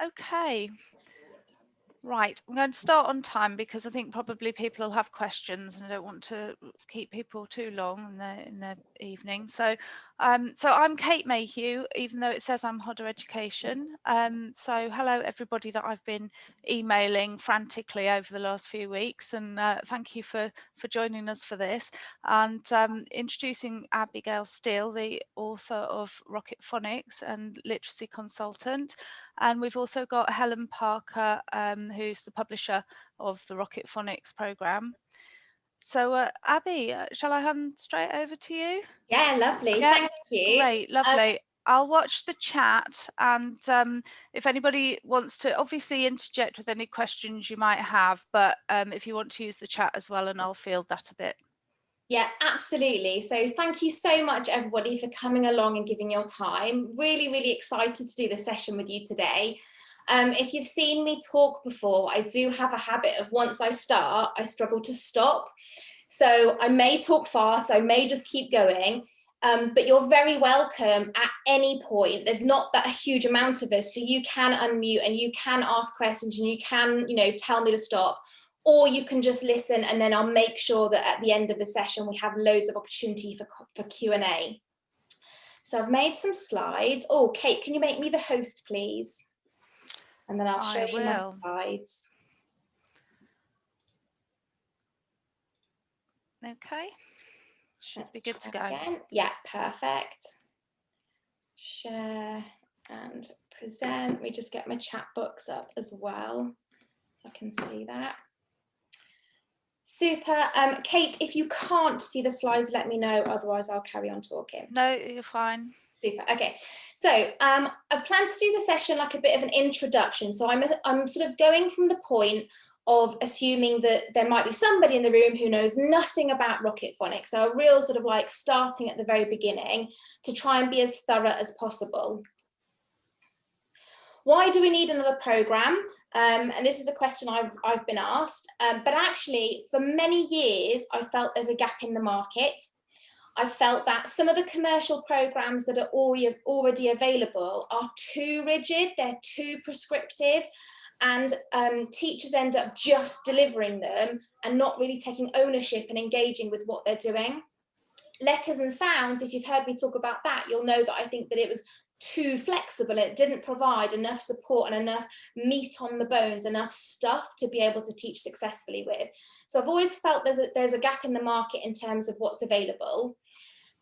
Okay. Right, I'm going to start on time because I think probably people will have questions and I don't want to keep people too long in their evening. So I'm Kate Mayhew, even though it says I'm Hodder Education. So hello everybody that I've been emailing frantically over the last few weeks, and thank you for joining us for this. And introducing Abigail Steele, the author of Rocket Phonics and literacy consultant. And we've also got Helen Parker, who's the publisher of the Rocket Phonics programme. So Abby, shall I hand straight over to you? Yeah, lovely. Yeah, thank you. Great, lovely. I'll watch the chat, and if anybody wants to obviously interject with any questions you might have, but if you want to use the chat as well, and I'll field that a bit. Yeah, absolutely. So thank you so much, everybody, for coming along and giving your time. Really, really excited to do this session with you today. If you've seen me talk before, I do have a habit of once I start, I struggle to stop. So I may talk fast, I may just keep going, but you're very welcome at any point. There's not that a huge amount of us, so you can unmute and you can ask questions and you can, tell me to stop. Or you can just listen, and then I'll make sure that at the end of the session we have loads of opportunity for Q&A. So I've made some slides. Oh, Kate, can you make me the host, please? And then I'll show you my slides. Okay, should be good to go. Again. Yeah, perfect. Share and present. Let me just get my chat box up as well so I can see that. Super. Kate, if you can't see the slides, let me know. Otherwise, I'll carry on talking. No, you're fine. Super. Okay. So I've planned to do the session like a bit of an introduction. So I'm sort of going from the point of assuming that there might be somebody in the room who knows nothing about Rocket Phonics. So a real sort of like starting at the very beginning to try and be as thorough as possible. Why do we need another program? And this is a question I've been asked, but actually for many years, I felt there's a gap in the market. I felt that some of the commercial programs that are already available are too rigid, they're too prescriptive, and teachers end up just delivering them and not really taking ownership and engaging with what they're doing. Letters and sounds, if you've heard me talk about that, you'll know that I think that it was too flexible. It didn't provide enough support and enough meat on the bones, enough stuff to be able to teach successfully with. So I've always felt there's a gap in the market in terms of what's available.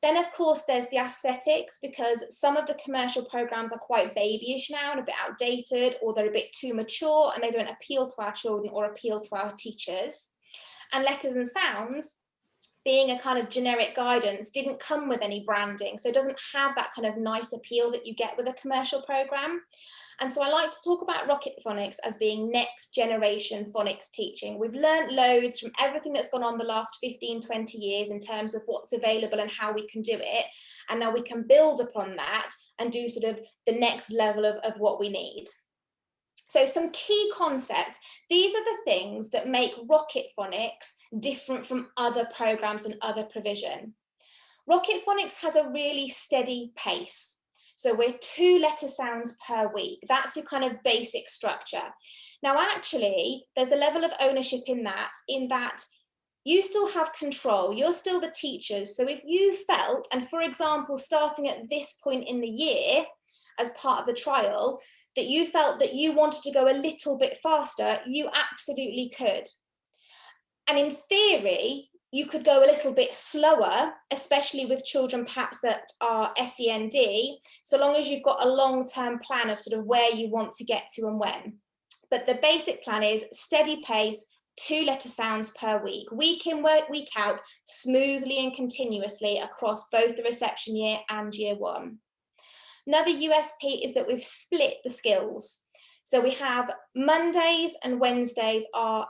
Then, of course, there's the aesthetics, because some of the commercial programs are quite babyish now and a bit outdated, or they're a bit too mature and they don't appeal to our children or appeal to our teachers. And letters and sounds, being a kind of generic guidance, didn't come with any branding, so it doesn't have that kind of nice appeal that you get with a commercial program. And so I like to talk about Rocket Phonics as being next generation phonics teaching. We've learned loads from everything that's gone on the last 15, 20 years in terms of what's available and how we can do it. And now we can build upon that and do sort of the next level of what we need. So some key concepts. These are the things that make Rocket Phonics different from other programs and other provision. Rocket Phonics has a really steady pace. So we're 2 letter sounds per week. That's your kind of basic structure. Now, actually, there's a level of ownership in that you still have control. You're still the teachers. So if you felt, and for example, starting at this point in the year, as part of the trial, that you felt that you wanted to go a little bit faster, you absolutely could. And in theory, you could go a little bit slower, especially with children perhaps that are SEND, so long as you've got a long-term plan of sort of where you want to get to and when. But the basic plan is steady pace, 2 letter sounds per week in, week out, smoothly and continuously across both the reception year and year 1. Another USP is that we've split the skills. So we have Mondays and Wednesdays are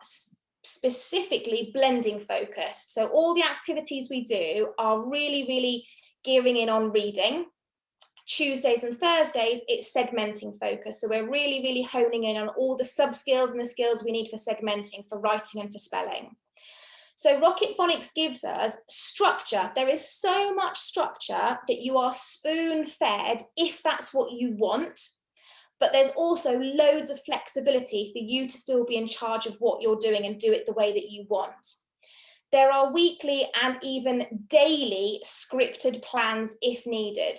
specifically blending focused. So all the activities we do are really, really gearing in on reading. Tuesdays and Thursdays, it's segmenting focus. So we're really, really honing in on all the sub skills and the skills we need for segmenting, for writing and for spelling. So Rocket Phonics gives us structure. There is so much structure that you are spoon-fed if that's what you want, but there's also loads of flexibility for you to still be in charge of what you're doing and do it the way that you want. There are weekly and even daily scripted plans if needed.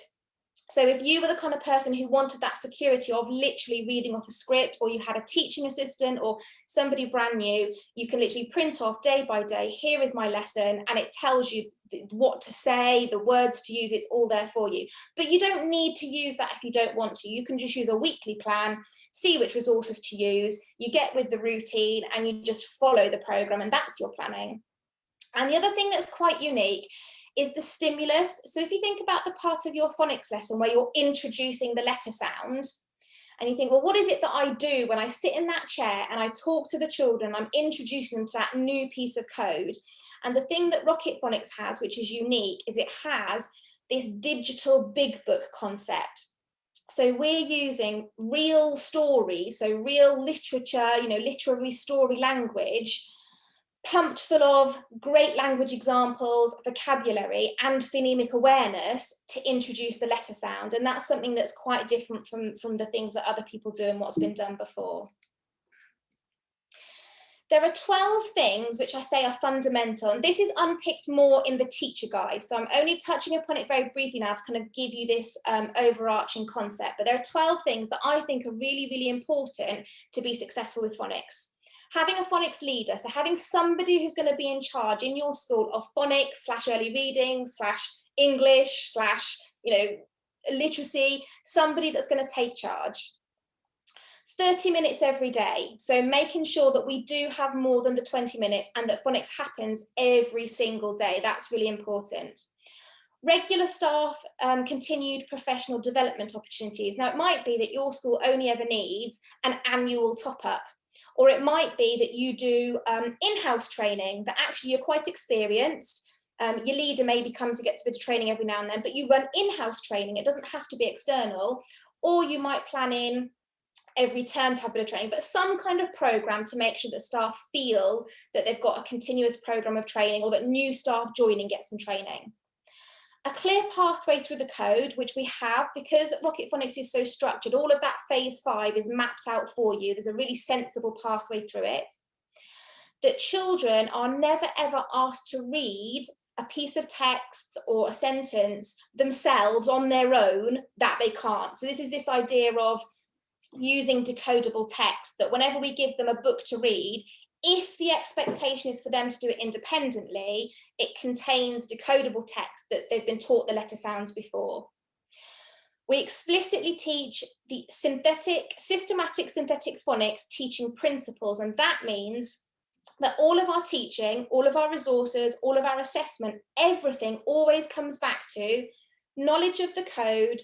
So if you were the kind of person who wanted that security of literally reading off a script, or you had a teaching assistant or somebody brand new, you can literally print off day by day, here is my lesson, and it tells you what to say, the words to use, it's all there for you. But you don't need to use that if you don't want to. You can just use a weekly plan, see which resources to use, you get with the routine, and you just follow the program, and that's your planning. And the other thing that's quite unique is the stimulus. So if you think about the part of your phonics lesson where you're introducing the letter sound, and you think, well, what is it that I do when I sit in that chair and I talk to the children, I'm introducing them to that new piece of code. And the thing that Rocket Phonics has, which is unique, is it has this digital big book concept. So we're using real stories, so real literature, you know, literary story language, pumped full of great language examples, vocabulary, and phonemic awareness to introduce the letter sound. And that's something that's quite different from the things that other people do and what's been done before. There are 12 things which I say are fundamental, and this is unpicked more in the teacher guide. So I'm only touching upon it very briefly now to kind of give you this overarching concept. But there are 12 things that I think are really, really important to be successful with phonics. Having a phonics leader, so having somebody who's going to be in charge in your school of phonics / early reading / English / literacy, somebody that's going to take charge. 30 minutes every day, so making sure that we do have more than the 20 minutes and that phonics happens every single day. That's really important. Regular staff, continued professional development opportunities. Now, it might be that your school only ever needs an annual top-up, or it might be that you do in-house training, that actually you're quite experienced. Your leader maybe comes and gets a bit of training every now and then, but you run in-house training. It doesn't have to be external. Or you might plan in every term to have a bit of training, but some kind of program to make sure that staff feel that they've got a continuous program of training, or that new staff joining get some training. A clear pathway through the code, which we have, because Rocket Phonics is so structured, all of that phase 5 is mapped out for you. There's a really sensible pathway through it. That children are never ever asked to read a piece of text or a sentence themselves on their own that they can't. So this is this idea of using decodable text, that whenever we give them a book to read, if the expectation is for them to do it independently, it contains decodable text that they've been taught the letter sounds before. We explicitly teach the systematic synthetic phonics teaching principles, and that means that all of our teaching, all of our resources, all of our assessment, everything always comes back to knowledge of the code,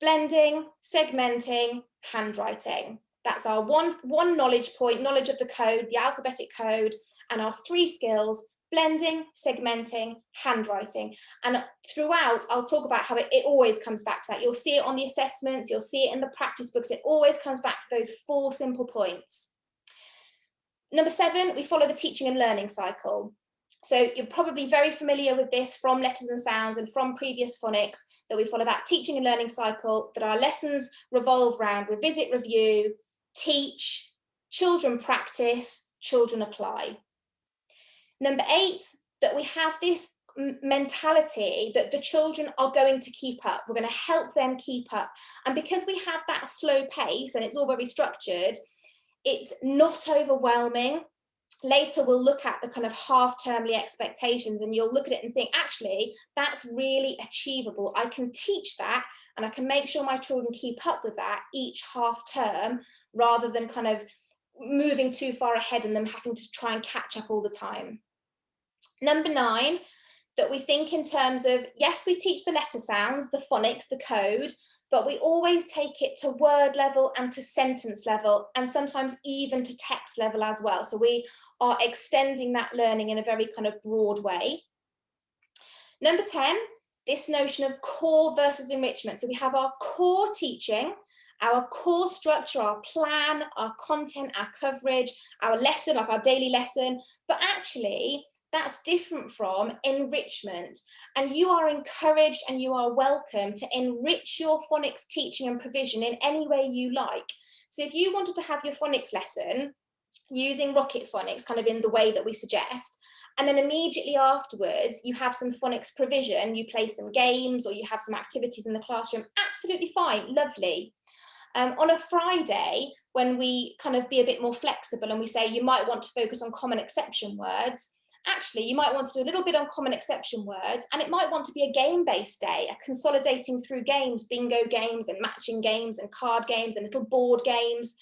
blending, segmenting, handwriting. That's our one knowledge point, knowledge of the code, the alphabetic code, and our 3 skills: blending, segmenting, handwriting. And throughout, I'll talk about how it always comes back to that. You'll see it on the assessments, you'll see it in the practice books. It always comes back to those 4 simple points. Number 7, we follow the teaching and learning cycle. So you're probably very familiar with this from letters and sounds and from previous phonics, that we follow that teaching and learning cycle, that our lessons revolve around revisit, review, teach, children practice, children apply. Number 8, that we have this mentality that the children are going to keep up. We're going to help them keep up. And because we have that slow pace and it's all very structured, it's not overwhelming. Later, we'll look at the kind of half-termly expectations, and you'll look at it and think, actually, that's really achievable. I can teach that, and I can make sure my children keep up with that each half term, rather than kind of moving too far ahead and them having to try and catch up all the time. Number 9, that we think in terms of, yes, we teach the letter sounds, the phonics, the code, but we always take it to word level and to sentence level, and sometimes even to text level as well. So we are extending that learning in a very kind of broad way. Number 10, this notion of core versus enrichment. So we have our core teaching, our core structure, our plan, our content, our coverage, our lesson, like our daily lesson, but actually That's different from enrichment. And you are encouraged and you are welcome to enrich your phonics teaching and provision in any way you like. So if you wanted to have your phonics lesson using Rocket Phonics kind of in the way that we suggest, and then immediately afterwards you have some phonics provision, you play some games or you have some activities in the classroom, absolutely fine, lovely. On a Friday, when we kind of be a bit more flexible and we say you might want to focus on common exception words, actually you might want to do a little bit on common exception words, and it might want to be a game-based day, a consolidating through games, bingo games and matching games and card games and little board games.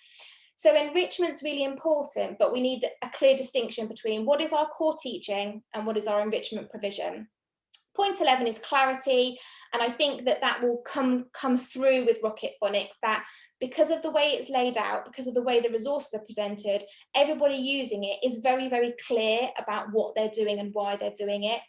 So enrichment's really important, but we need a clear distinction between what is our core teaching and what is our enrichment provision. Point 11 is clarity, and I think that that will come through with Rocket Phonics, that because of the way it's laid out, because of the way the resources are presented, everybody using it is very, very clear about what they're doing and why they're doing it.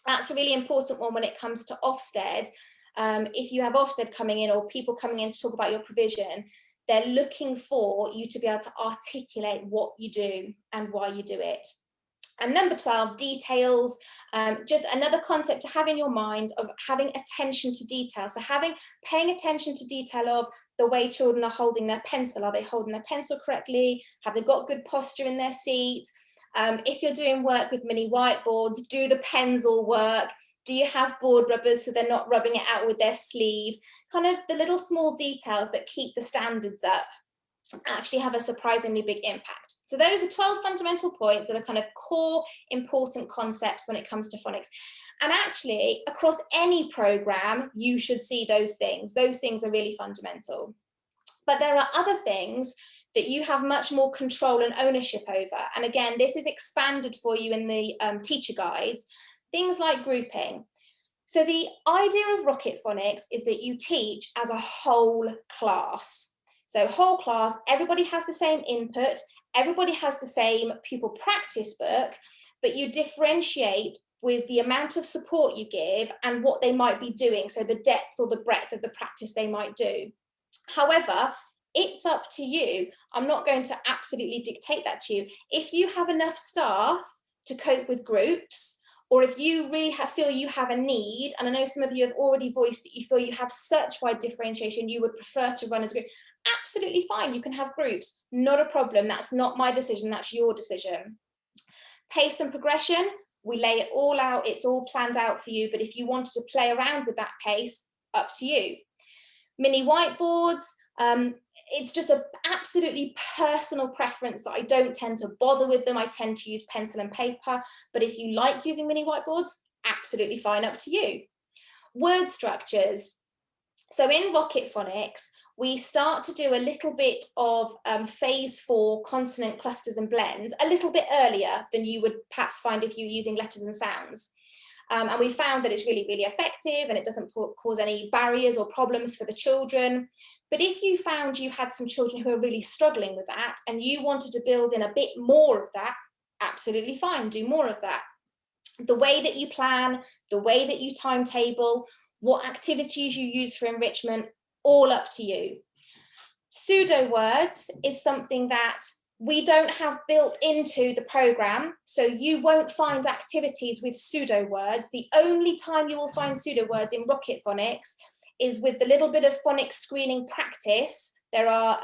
That's a really important one when it comes to Ofsted. If you have Ofsted coming in or people coming in to talk about your provision, they're looking for you to be able to articulate what you do and why you do it. And number 12, details, just another concept to have in your mind of having attention to detail. So paying attention to detail of the way children are holding their pencil. Are they holding their pencil correctly? Have they got good posture in their seat? If you're doing work with mini whiteboards, do the pens all work? Do you have board rubbers so they're not rubbing it out with their sleeve? Kind of the little small details that keep the standards up actually have a surprisingly big impact. So those are 12 fundamental points that are kind of core important concepts when it comes to phonics. And actually, across any program, you should see those things. Those things are really fundamental. But there are other things that you have much more control and ownership over. And again, this is expanded for you in the teacher guides, things like grouping. So the idea of Rocket Phonics is that you teach as a whole class. So whole class, everybody has the same input, everybody has the same pupil practice book, but you differentiate with the amount of support you give and what they might be doing, so the depth or the breadth of the practice they might do. However, it's up to you. I'm not going to absolutely dictate that to you. If you have enough staff to cope with groups, or if you really feel you have a need, and I know some of you have already voiced that you feel you have such wide differentiation, you would prefer to run as a group, absolutely fine, you can have groups, not a problem. That's not my decision, that's your decision. Pace and progression, we lay it all out, it's all planned out for you, but if you wanted to play around with that pace, up to you. Mini whiteboards, it's just an absolutely personal preference that I don't tend to bother with them. I tend to use pencil and paper, but if you like using mini whiteboards, absolutely fine, up to you. Word structures. So in Rocket Phonics, we start to do a little bit of phase 4 consonant clusters and blends a little bit earlier than you would perhaps find if you were using letters and sounds. And we found that it's really, really effective and it doesn't cause any barriers or problems for the children. But if you found you had some children who are really struggling with that and you wanted to build in a bit more of that, absolutely fine, do more of that. The way that you plan, the way that you timetable, what activities you use for enrichment, all up to you. Pseudo words is something that we don't have built into the program, so you won't find activities with pseudo words. The only time you will find pseudo words in Rocket Phonics is with the little bit of phonics screening practice. There are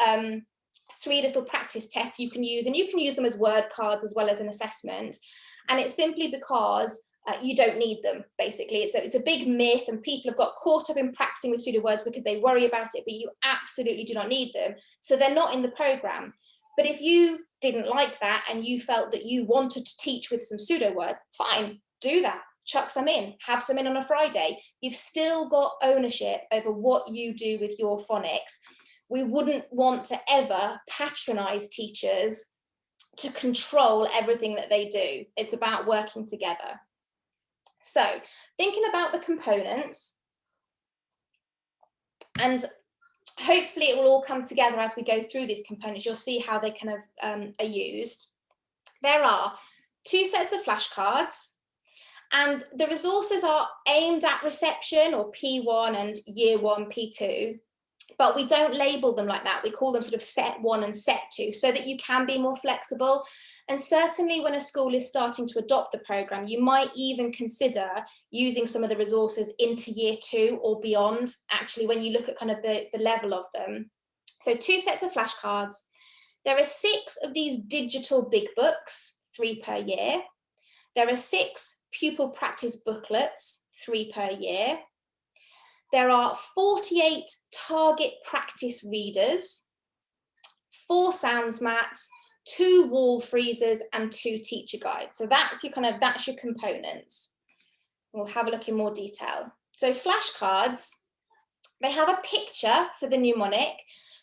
3 little practice tests you can use, and you can use them as word cards as well as an assessment. And it's simply because you don't need them, basically. It's a big myth, and people have got caught up in practicing with pseudo words because they worry about it, but you absolutely do not need them. So they're not in the program. But if you didn't like that and you felt that you wanted to teach with some pseudo words, fine, do that. Chuck some in, have some in on a Friday. You've still got ownership over what you do with your phonics. We wouldn't want to ever patronize teachers to control everything that they do. It's about working together. So thinking about the components, and hopefully it will all come together as we go through these components. You'll see how they kind of are used. There are 2 sets of flashcards, and the resources are aimed at reception or P1 and year 1, P2, but we don't label them like that. We call them sort of set 1 and set 2 so that you can be more flexible. And certainly when a school is starting to adopt the programme, you might even consider using some of the resources into year 2 or beyond, actually, when you look at kind of the level of them. So 2 sets of flashcards. There are 6 of these digital big books, 3 per year. There are 6 pupil practice booklets, 3 per year. There are 48 target practice readers, 4 sounds mats, 2 wall freezers and 2 teacher guides. So that's your components. We'll have a look in more detail. So flashcards, they have a picture for the mnemonic.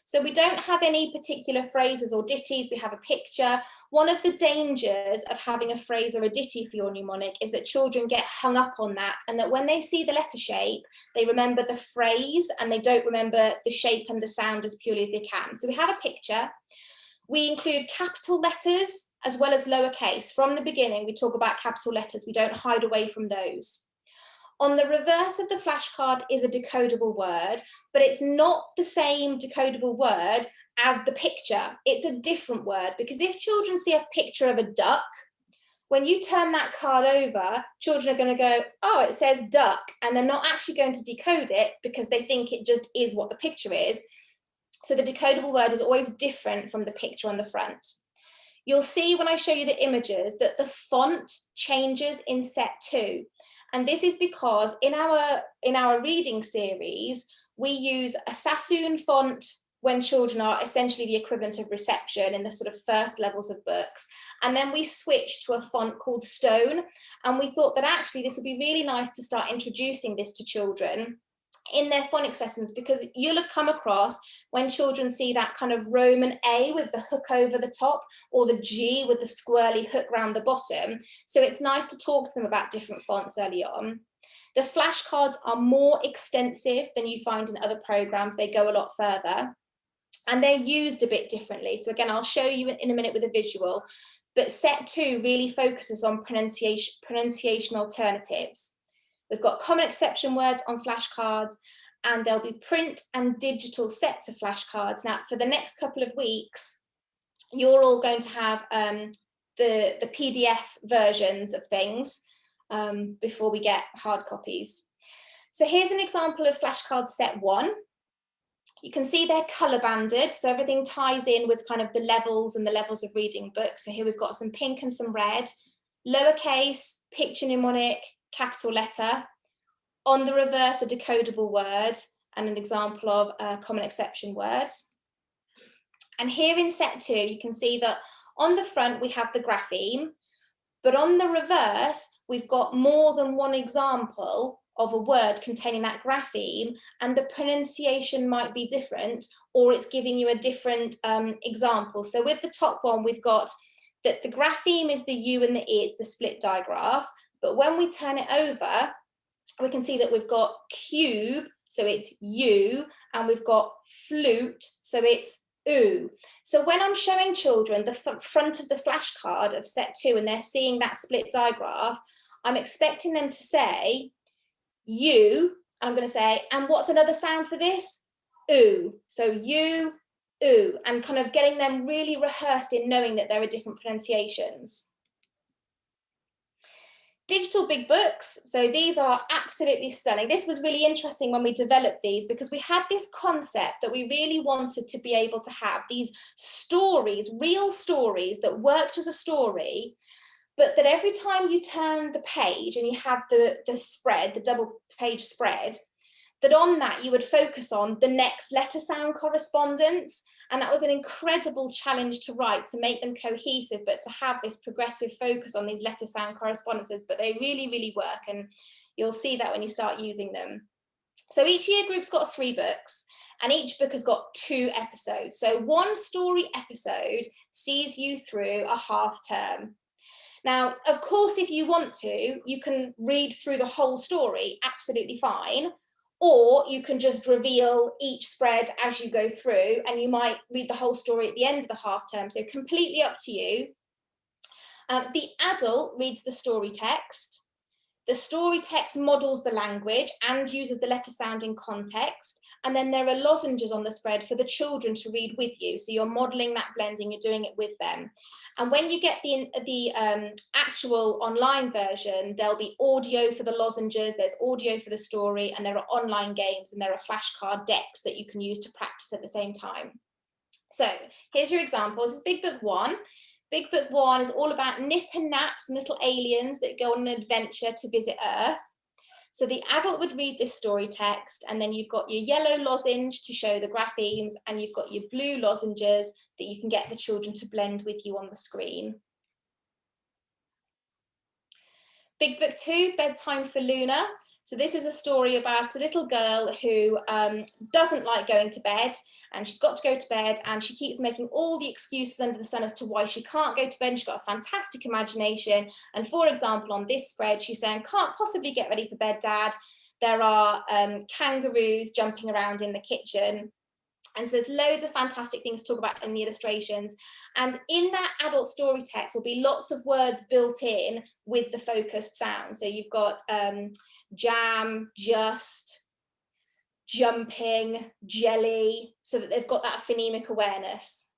So we don't have any particular phrases or ditties, we have a picture. One of the dangers of having a phrase or a ditty for your mnemonic is that children get hung up on that, and that when they see the letter shape, they remember the phrase and they don't remember the shape and the sound as purely as they can. So we have a picture. We include capital letters as well as lowercase. From the beginning, we talk about capital letters. We don't hide away from those. On the reverse of the flashcard is a decodable word, but it's not the same decodable word as the picture. It's a different word, because if children see a picture of a duck, when you turn that card over, children are going to go, oh, it says duck, and they're not actually going to decode it because they think it just is what the picture is. So the decodable word is always different from the picture on the front. You'll see when I show you the images that the font changes in set 2. And this is because in our reading series, we use a Sassoon font when children are essentially the equivalent of reception in the sort of first levels of books. And then we switched to a font called Stone. And we thought that actually this would be really nice to start introducing this to children in their phonics lessons, because you'll have come across when children see that kind of Roman A with the hook over the top, or the G with the squirrely hook round the bottom. So it's nice to talk to them about different fonts early on. The flashcards are more extensive than you find in other programs. They go a lot further and they're used a bit differently. So again, I'll show you in a minute with a visual, but set 2 really focuses on pronunciation alternatives. We've got common exception words on flashcards, and there'll be print and digital sets of flashcards. Now, for the next couple of weeks, you're all going to have the PDF versions of things before we get hard copies. So here's an example of flashcards set 1. You can see they're colour banded, so everything ties in with kind of the levels and the levels of reading books. So here we've got some pink and some red, lowercase, picture mnemonic, capital letter. On the reverse, a decodable word and an example of a common exception word. And here in set 2, you can see that on the front we have the grapheme, but on the reverse we've got more than one example of a word containing that grapheme, and the pronunciation might be different, or it's giving you a different example. So with the top one, we've got that the grapheme is the U and the E, it's the split digraph. But when we turn it over, we can see that we've got cube, so it's U, and we've got flute, so it's oo. So when I'm showing children the front of the flashcard of set 2 and they're seeing that split digraph, I'm expecting them to say U, and I'm going to say, and what's another sound for this? Oo. So U, oo, and kind of getting them really rehearsed in knowing that there are different pronunciations. Digital big books, so these are absolutely stunning. This was really interesting when we developed these, because we had this concept that we really wanted to be able to have these stories, real stories that worked as a story, but that every time you turn the page and you have the spread, the double page spread, that on that you would focus on the next letter sound correspondence. And that was an incredible challenge to write, to make them cohesive, but to have this progressive focus on these letter sound correspondences. But they really, really work, and you'll see that when you start using them. So each year group's got 3 books, and each book has got 2 episodes. So one story episode sees you through a half term. Now, of course, if you want to, you can read through the whole story, absolutely fine. Or you can just reveal each spread as you go through, and you might read the whole story at the end of the half term. So completely up to you. The adult reads the story text. The story text models the language and uses the letter sound in context. and then there are lozenges on the spread for the children to read with you. So you're modeling that blending, you're doing it with them. And when you get the actual online version, there'll be audio for the lozenges, there's audio for the story, and there are online games, and there are flashcard decks that you can use to practice at the same time. So here's your examples. This is Big Book 1. Big Book 1 is all about nip and naps and little aliens that go on an adventure to visit Earth. So the adult would read this story text, and then you've got your yellow lozenge to show the graphemes, and you've got your blue lozenges that you can get the children to blend with you on the screen. Big Book 2, Bedtime for Luna. So this is a story about a little girl who doesn't like going to bed, and she's got to go to bed, and she keeps making all the excuses under the sun as to why she can't go to bed. She's got a fantastic imagination, and for example, on this spread, she's saying, "Can't possibly get ready for bed, Dad. There are kangaroos jumping around in the kitchen." And so there's loads of fantastic things to talk about in the illustrations. And in that adult story text will be lots of words built in with the focused sound. So you've got jam, just, jumping, jelly, so that they've got that phonemic awareness.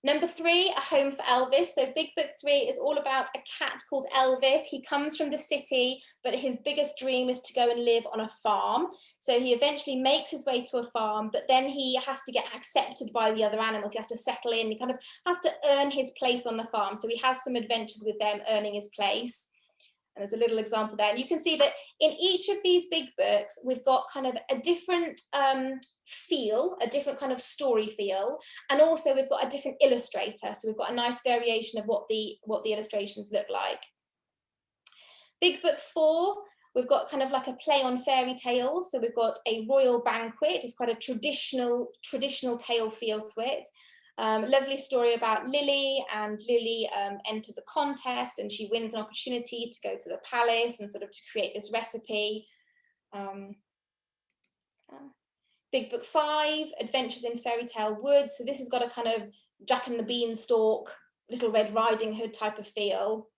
Number 3, A Home for Elvis. So Big Book 3 is all about a cat called Elvis. He comes from the city, but his biggest dream is to go and live on a farm. So he eventually makes his way to a farm, but then he has to get accepted by the other animals. He has to settle in. He kind of has to earn his place on the farm. So he has some adventures with them earning his place. And there's a little example there. And you can see that in each of these big books, we've got kind of a different feel, a different kind of story feel. And also we've got a different illustrator. So we've got a nice variation of what the illustrations look like. Big Book 4, we've got kind of like a play on fairy tales. So we've got a royal banquet. It's quite a traditional tale feel to it. Lovely story about Lily, and Lily enters a contest and she wins an opportunity to go to the palace and sort of to create this recipe. Big Book 5, Adventures in Fairytale Wood. So this has got a kind of Jack and the Beanstalk, Little Red Riding Hood type of feel.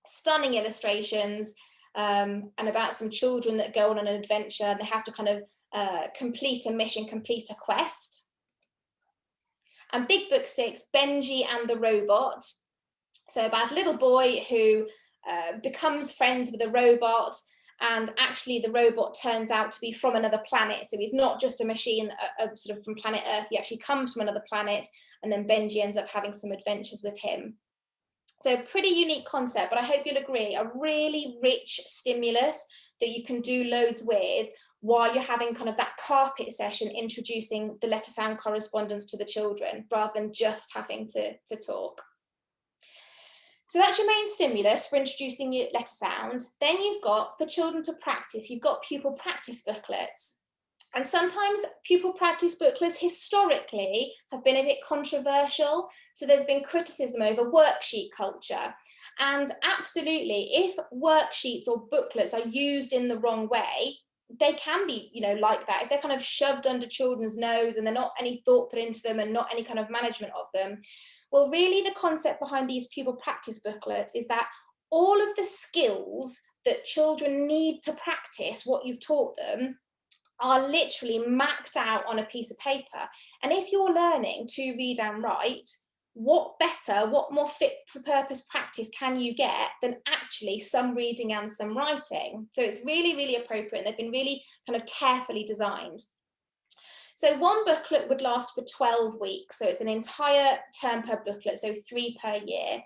Stunning illustrations, and about some children that go on an adventure. They have to kind of complete a mission, complete a quest. And Big Book 6, Benji and the Robot. So about a little boy who becomes friends with a robot, and actually the robot turns out to be from another planet. So he's not just a machine sort of from planet Earth, he actually comes from another planet, and then Benji ends up having some adventures with him. So pretty unique concept, but I hope you'll agree, a really rich stimulus that you can do loads with while you're having kind of that carpet session, introducing the letter sound correspondence to the children, rather than just having to talk. So that's your main stimulus for introducing your letter sound. Then you've got, for children to practice, you've got pupil practice booklets. And sometimes pupil practice booklets historically have been a bit controversial. So there's been criticism over worksheet culture. And absolutely, if worksheets or booklets are used in the wrong way, they can be, you know, like that. If they're kind of shoved under children's nose and they're not any thought put into them and not any kind of management of them. Well, really the concept behind these pupil practice booklets is that all of the skills that children need to practice what you've taught them are literally mapped out on a piece of paper. And if you're learning to read and write, what better, what more fit for purpose practice can you get than actually some reading and some writing? So it's really, really appropriate, and they've been really kind of carefully designed. So one booklet would last for 12 weeks. So it's an entire term per booklet, so 3 per year.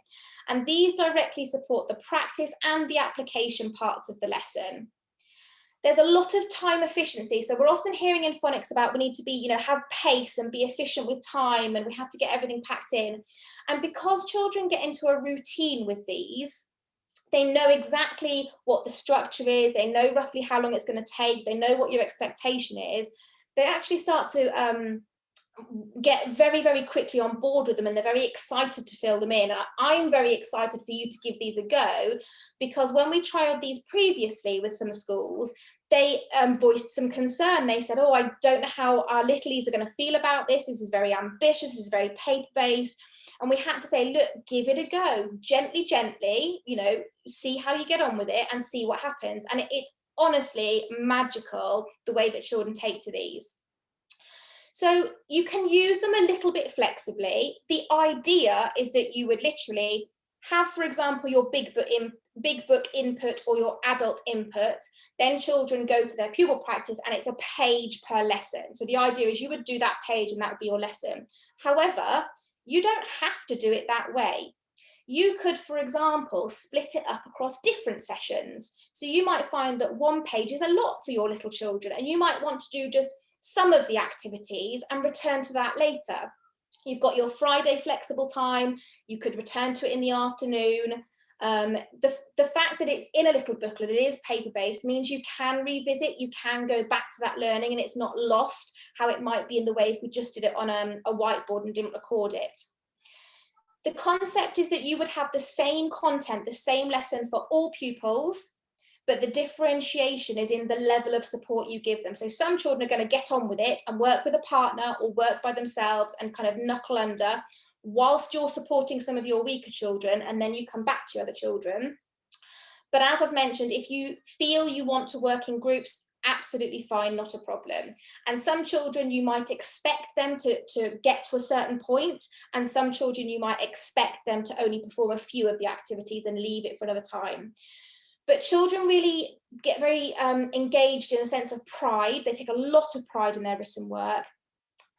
And these directly support the practice and the application parts of the lesson. There's a lot of time efficiency. So we're often hearing in phonics about we need to be, you know, have pace and be efficient with time, and we have to get everything packed in. And because children get into a routine with these, they know exactly what the structure is, they know roughly how long it's going to take, they know what your expectation is. They actually start to get very, very quickly on board with them, and they're very excited to fill them in. And I'm very excited for you to give these a go, because when we trialed these previously with some schools, they voiced some concern. They said, oh, I don't know how our littlies are going to feel about this. This is very ambitious, this is very paper-based. And we had to say, look, give it a go, gently, gently, you know, see how you get on with it and see what happens. And it's honestly magical, the way that children take to these. So you can use them a little bit flexibly. The idea is that you would literally have, for example, your big book input or your adult input, then children go to their pupil practice and it's a page per lesson. So the idea is you would do that page and that would be your lesson. However, you don't have to do it that way. You could, for example, split it up across different sessions. So you might find that one page is a lot for your little children and you might want to do just some of the activities and return to that later. You've got your Friday flexible time, you could return to it in the afternoon. The fact that it's in a little booklet, it is paper-based, means you can revisit, you can go back to that learning and it's not lost, how it might be in the way if we just did it on a whiteboard and didn't record it. The concept is that you would have the same content, the same lesson for all pupils, but the differentiation is in the level of support you give them. So some children are going to get on with it and work with a partner or work by themselves and kind of knuckle under whilst you're supporting some of your weaker children, and then you come back to your other children. But as I've mentioned, if you feel you want to work in groups, absolutely fine, not a problem. And some children you might expect them to get to a certain point, and some children you might expect them to only perform a few of the activities and leave it for another time. But children really get very engaged in a sense of pride. They take a lot of pride in their written work.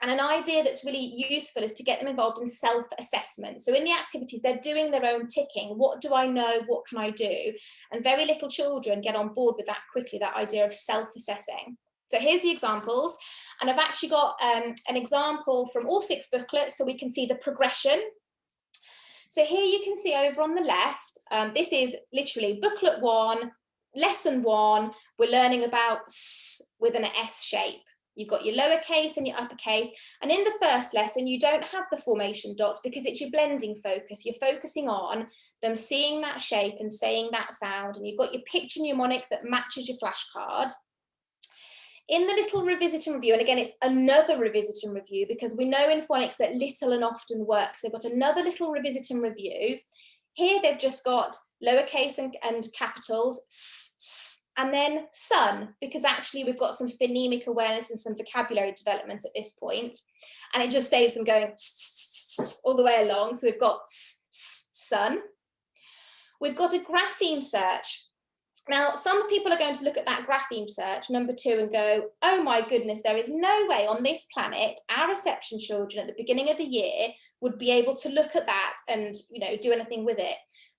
And an idea that's really useful is to get them involved in self-assessment. So in the activities, they're doing their own ticking. What do I know? What can I do? And very little children get on board with that quickly, that idea of self-assessing. So here's the examples. And I've actually got an example from all 6 booklets so we can see the progression. So here you can see over on the left, this is literally booklet 1, lesson 1. We're learning about S with an S shape. You've got your lowercase and your uppercase. And in the first lesson, you don't have the formation dots because it's your blending focus. You're focusing on them seeing that shape and saying that sound. And you've got your picture mnemonic that matches your flashcard. In the little revisit and review, and again, it's another revisit and review because we know in phonics that little and often works. They've got another little revisit and review. Here they've just got lowercase and capitals, s, s, and then sun, because actually we've got some phonemic awareness and some vocabulary development at this point. And it just saves them going all the way along. So we've got sun. We've got a grapheme search. Now, some people are going to look at that grapheme search, number 2, and go, oh my goodness, there is no way on this planet our reception children at the beginning of the year would be able to look at that and, you know, do anything with it.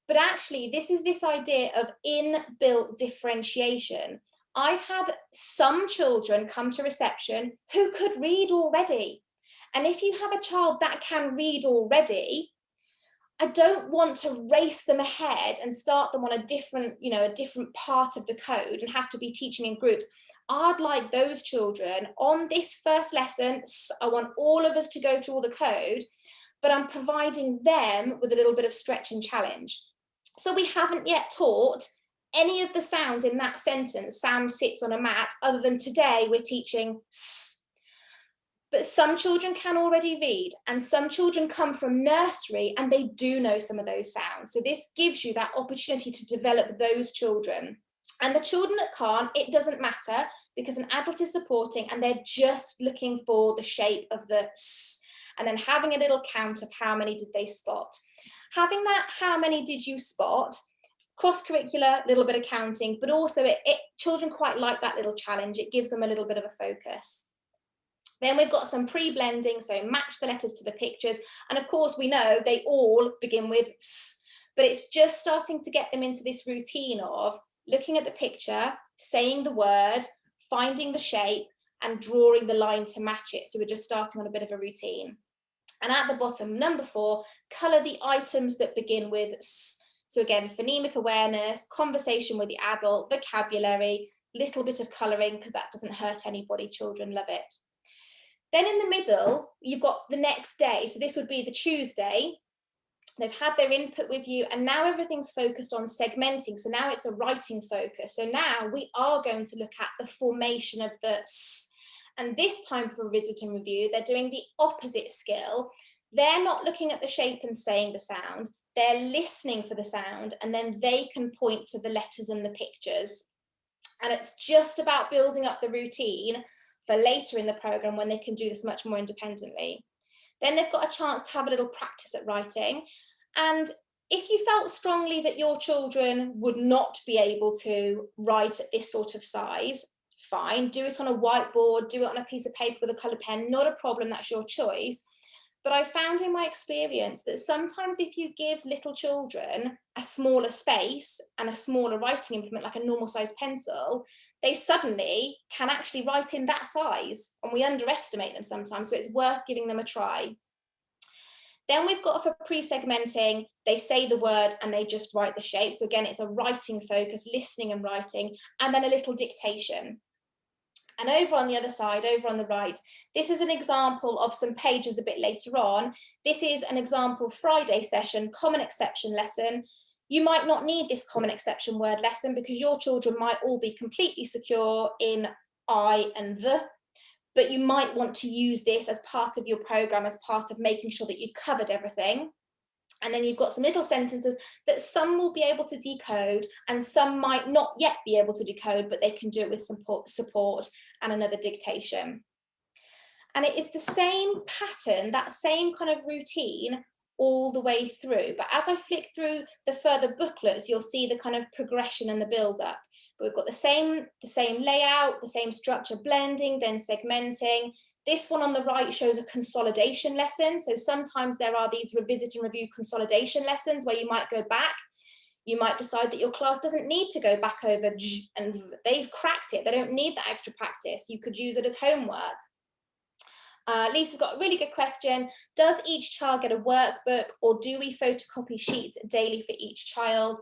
But actually, this is this idea of inbuilt differentiation. I've had some children come to reception who could read already. And if you have a child that can read already, I don't want to race them ahead and start them on a different, you know, a different part of the code and have to be teaching in groups. I'd like those children on this first lesson. I want all of us to go through all the code, but I'm providing them with a little bit of stretch and challenge. So we haven't yet taught any of the sounds in that sentence, Sam sits on a mat, other than today we're teaching S. But some children can already read, and some children come from nursery and they do know some of those sounds. So this gives you that opportunity to develop those children. And the children that can't, it doesn't matter because an adult is supporting and they're just looking for the shape of the S, and then having a little count of how many did they spot. Having that, how many did you spot? Cross-curricular, little bit of counting, but also children quite like that little challenge. It gives them a little bit of a focus. Then we've got some pre-blending, so match the letters to the pictures. And of course, we know they all begin with S, but it's just starting to get them into this routine of looking at the picture, saying the word, finding the shape, and drawing the line to match it. So we're just starting on a bit of a routine. And at the bottom, number 4, colour the items that begin with S. So again, phonemic awareness, conversation with the adult, vocabulary, little bit of colouring, because that doesn't hurt anybody, children love it. Then in the middle, you've got the next day. So this would be the Tuesday. They've had their input with you, and now everything's focused on segmenting. So now it's a writing focus. So now we are going to look at the formation of the S. And this time for revisit and review, they're doing the opposite skill. They're not looking at the shape and saying the sound. They're listening for the sound, and then they can point to the letters and the pictures. And it's just about building up the routine for later in the program when they can do this much more independently. Then they've got a chance to have a little practice at writing. And if you felt strongly that your children would not be able to write at this sort of size, fine, do it on a whiteboard, do it on a piece of paper with a coloured pen, not a problem, that's your choice. But I found in my experience that sometimes if you give little children a smaller space and a smaller writing implement, like a normal size pencil, they suddenly can actually write in that size, and we underestimate them sometimes, so it's worth giving them a try. Then we've got for pre-segmenting, they say the word and they just write the shape. So again, it's a writing focus, listening and writing, and then a little dictation. And over on the other side, over on the right, this is an example of some pages a bit later on. This is an example Friday session, common exception lesson. You might not need this common exception word lesson because your children might all be completely secure in I and the, but you might want to use this as part of your program, as part of making sure that you've covered everything. And then you've got some little sentences that some will be able to decode and some might not yet be able to decode, but they can do it with some support and another dictation. And it is the same pattern, that same kind of routine all the way through. But as I flick through the further booklets, you'll see the kind of progression and the build up. But we've got the same layout, the same structure, blending, then segmenting. This one on the right shows a consolidation lesson. So sometimes there are these revisit and review consolidation lessons where you might go back. You might decide that your class doesn't need to go back over and they've cracked it. They don't need that extra practice. You could use it as homework. Lisa's got a really good question. Does each child get a workbook, or do we photocopy sheets daily for each child?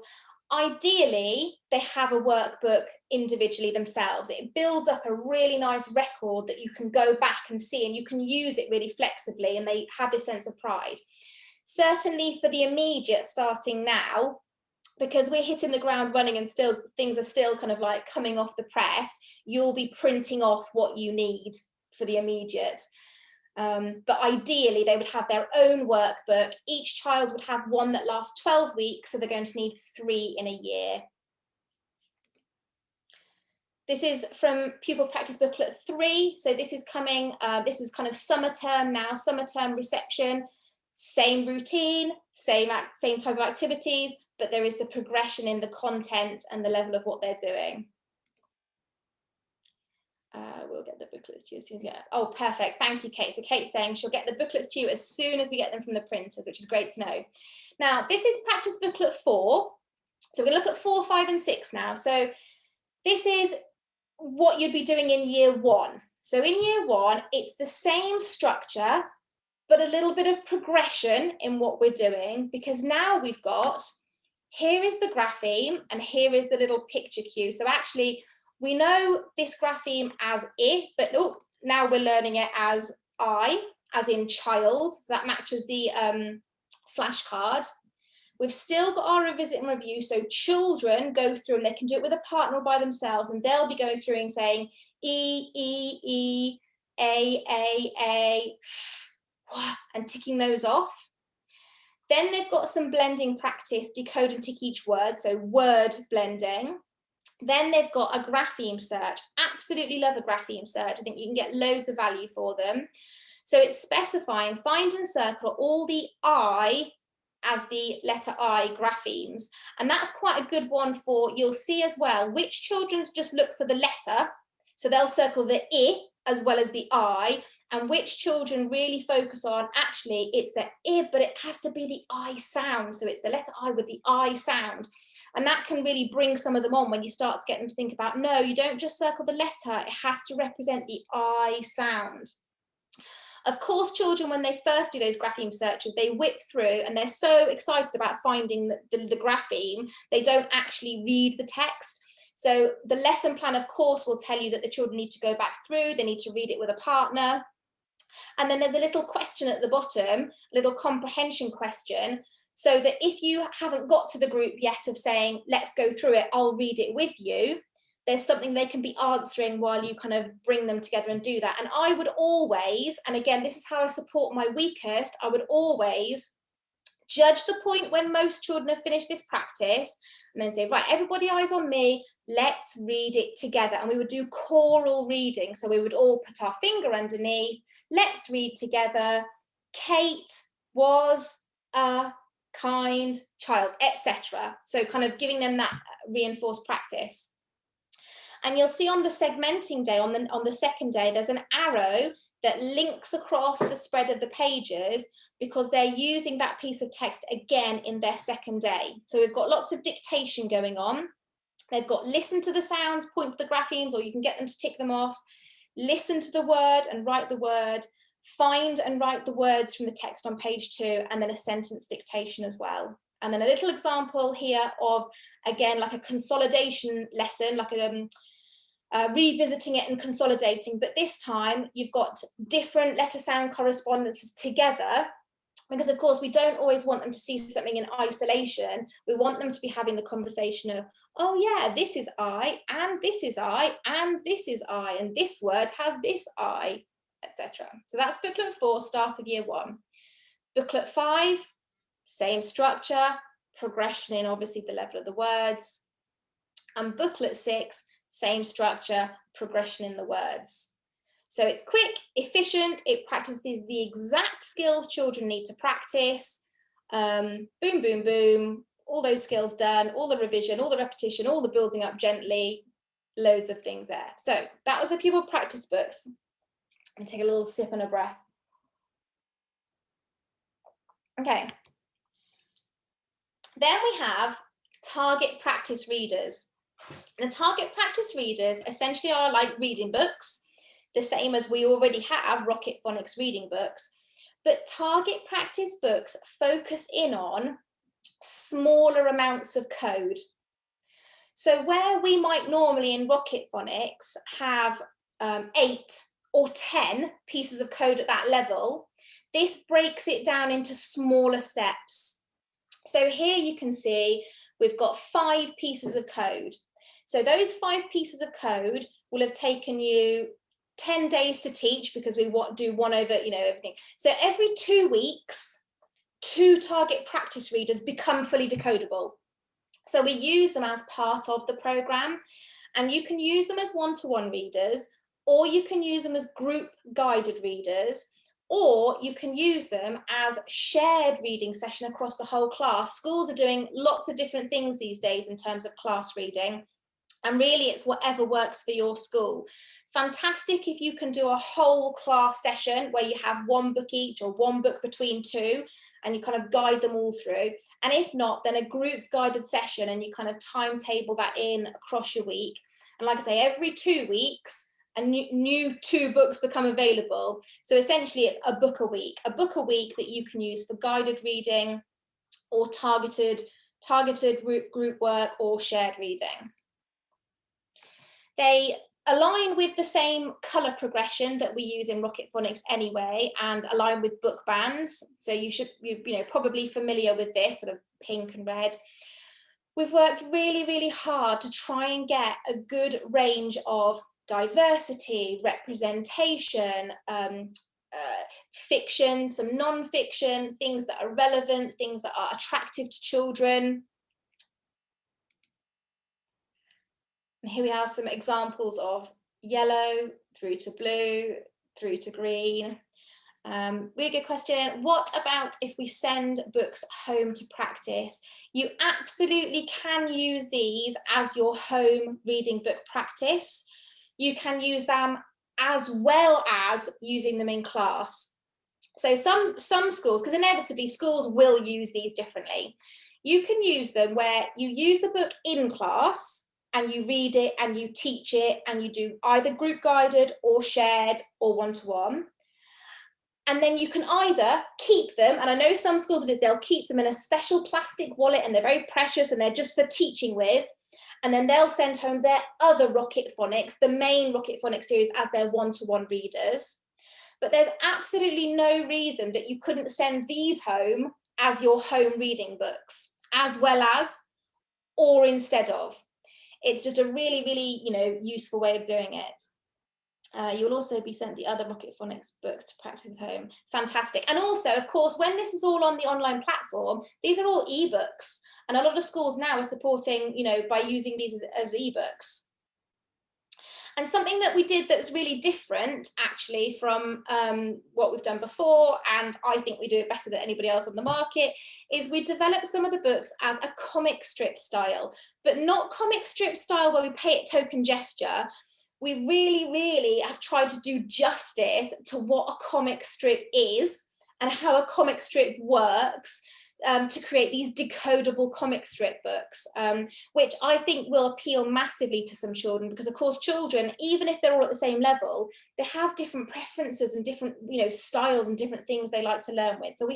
Ideally, they have a workbook individually themselves. It builds up a really nice record that you can go back and see, and you can use it really flexibly, and they have this sense of pride. Certainly for the immediate starting now, because we're hitting the ground running and still things are still kind of like coming off the press, you'll be printing off what you need for the immediate. But ideally, they would have their own workbook. Each child would have one that lasts 12 weeks, so they're going to need 3 in a year. This is from Pupil Practice Booklet 3. So this is coming, this is kind of summer term now, summer term reception. Same routine, same type of activities, but there is the progression in the content and the level of what they're doing. We'll get the booklets to you as soon as we get. Oh, perfect. Thank you, Kate. So Kate's saying she'll get the booklets to you as soon as we get them from the printers, which is great to know. Now, this is practice booklet 4. So we're going to look at 4, 5, and 6 now. So this is what you'd be doing in year 1. So in year 1, it's the same structure, but a little bit of progression in what we're doing, because now we've got, here is the grapheme and here is the little picture cue. So actually, we know this grapheme as I, but now we're learning it as I, as in child. So that matches the flashcard. We've still got our revisit and review. So children go through and they can do it with a partner or by themselves, and they'll be going through and saying E, E, E, A, and ticking those off. Then they've got some blending practice, decode and tick each word, so word blending. Then they've got a grapheme search. Absolutely love a grapheme search. I think you can get loads of value for them. So it's specifying, find and circle all the I as the letter I graphemes. And that's quite a good one for, you'll see as well, which children's just look for the letter. So they'll circle the I as well as the I, and which children really focus on, actually, it's the I, but it has to be the I sound. So it's the letter I with the I sound. And that can really bring some of them on when you start to get them to think about, no, you don't just circle the letter, it has to represent the I sound. Of course, children, when they first do those grapheme searches, they whip through and they're so excited about finding the grapheme, they don't actually read the text. So the lesson plan, of course, will tell you that the children need to go back through, they need to read it with a partner. And then there's a little question at the bottom, a little comprehension question, so that if you haven't got to the group yet of saying, let's go through it, I'll read it with you, there's something they can be answering while you kind of bring them together and do that. And I would always, and again, this is how I support my weakest, I would always judge the point when most children have finished this practice, and then say, right, everybody eyes on me, let's read it together. And we would do choral reading. So we would all put our finger underneath, let's read together, Kate was a kind child, etc. So kind of giving them that reinforced practice. And you'll see on the segmenting day, on the second day, there's an arrow that links across the spread of the pages because they're using that piece of text again in their second day. So we've got lots of dictation going on. They've got listen to the sounds, point to the graphemes, or you can get them to tick them off, listen to the word and write the word, find and write the words from the text on page 2, and then a sentence dictation as well. And then a little example here of, again, like a consolidation lesson, like revisiting it and consolidating, but this time you've got different letter sound correspondences together, because of course we don't always want them to see something in isolation. We want them to be having the conversation of, oh yeah, this is I, and this is I, and this is I, and this word has this I, etc. So that's booklet 4, start of year 1. Booklet 5, same structure, progression in obviously the level of the words. And booklet 6, same structure, progression in the words. So it's quick, efficient, it practices the exact skills children need to practice. Boom, boom, boom, all those skills done, all the revision, all the repetition, all the building up gently, loads of things there. So that was the pupil practice books. I'm gonna take a little sip and a breath. Okay. Then we have target practice readers. The target practice readers essentially are like reading books, the same as we already have Rocket Phonics reading books, but target practice books focus in on smaller amounts of code. So where we might normally in Rocket Phonics have 8 or 10 pieces of code at that level, this breaks it down into smaller steps. So here you can see we've got 5 pieces of code. So those 5 pieces of code will have taken you 10 days to teach, because we do one over, everything. So every 2 weeks, 2 target practice readers become fully decodable. So we use them as part of the program, and you can use them as one-to-one readers, or you can use them as group guided readers, or you can use them as shared reading session across the whole class. Schools are doing lots of different things these days in terms of class reading, and really it's whatever works for your school. Fantastic if you can do a whole class session where you have 1 book each or 1 book between 2, and you kind of guide them all through. And if not, then a group guided session, and you kind of timetable that in across your week. And like I say, every 2 weeks, a new 2 books become available. So essentially it's a book a week that you can use for guided reading or targeted group work or shared reading. They align with the same color progression that we use in Rocket Phonics anyway, and align with book bands. So you're probably familiar with this, sort of pink and red. We've worked really, really hard to try and get a good range of diversity, representation, fiction, some non-fiction, things that are relevant, things that are attractive to children. And here we have some examples of yellow through to blue, through to green. Really good question. What about if we send books home to practice? You absolutely can use these as your home reading book practice. You can use them as well as using them in class. So some schools, because inevitably schools will use these differently, you can use them where you use the book in class and you read it and you teach it and you do either group guided or shared or one-to-one. And then you can either keep them, and I know some schools they'll keep them in a special plastic wallet and they're very precious and they're just for teaching with, and then they'll send home their other Rocket Phonics, the main Rocket Phonics series, as their one-to-one readers. But there's absolutely no reason that you couldn't send these home as your home reading books, as well as or instead of. It's just a really, really, useful way of doing it. You'll also be sent the other Rocket Phonics books to practice at home. Fantastic. And also, of course, when this is all on the online platform, these are all ebooks. And a lot of schools now are supporting, you know, by using these as ebooks. And something that we did that was really different, actually, from what we've done before, and I think we do it better than anybody else on the market, is we developed some of the books as a comic strip style, but not comic strip style where we pay it token gesture. We really have tried to do justice to what a comic strip is and how a comic strip works, to create these decodable comic strip books, which I think will appeal massively to some children, because of course children, even if they're all at the same level, they have different preferences and different, you know, styles and different things they like to learn with. So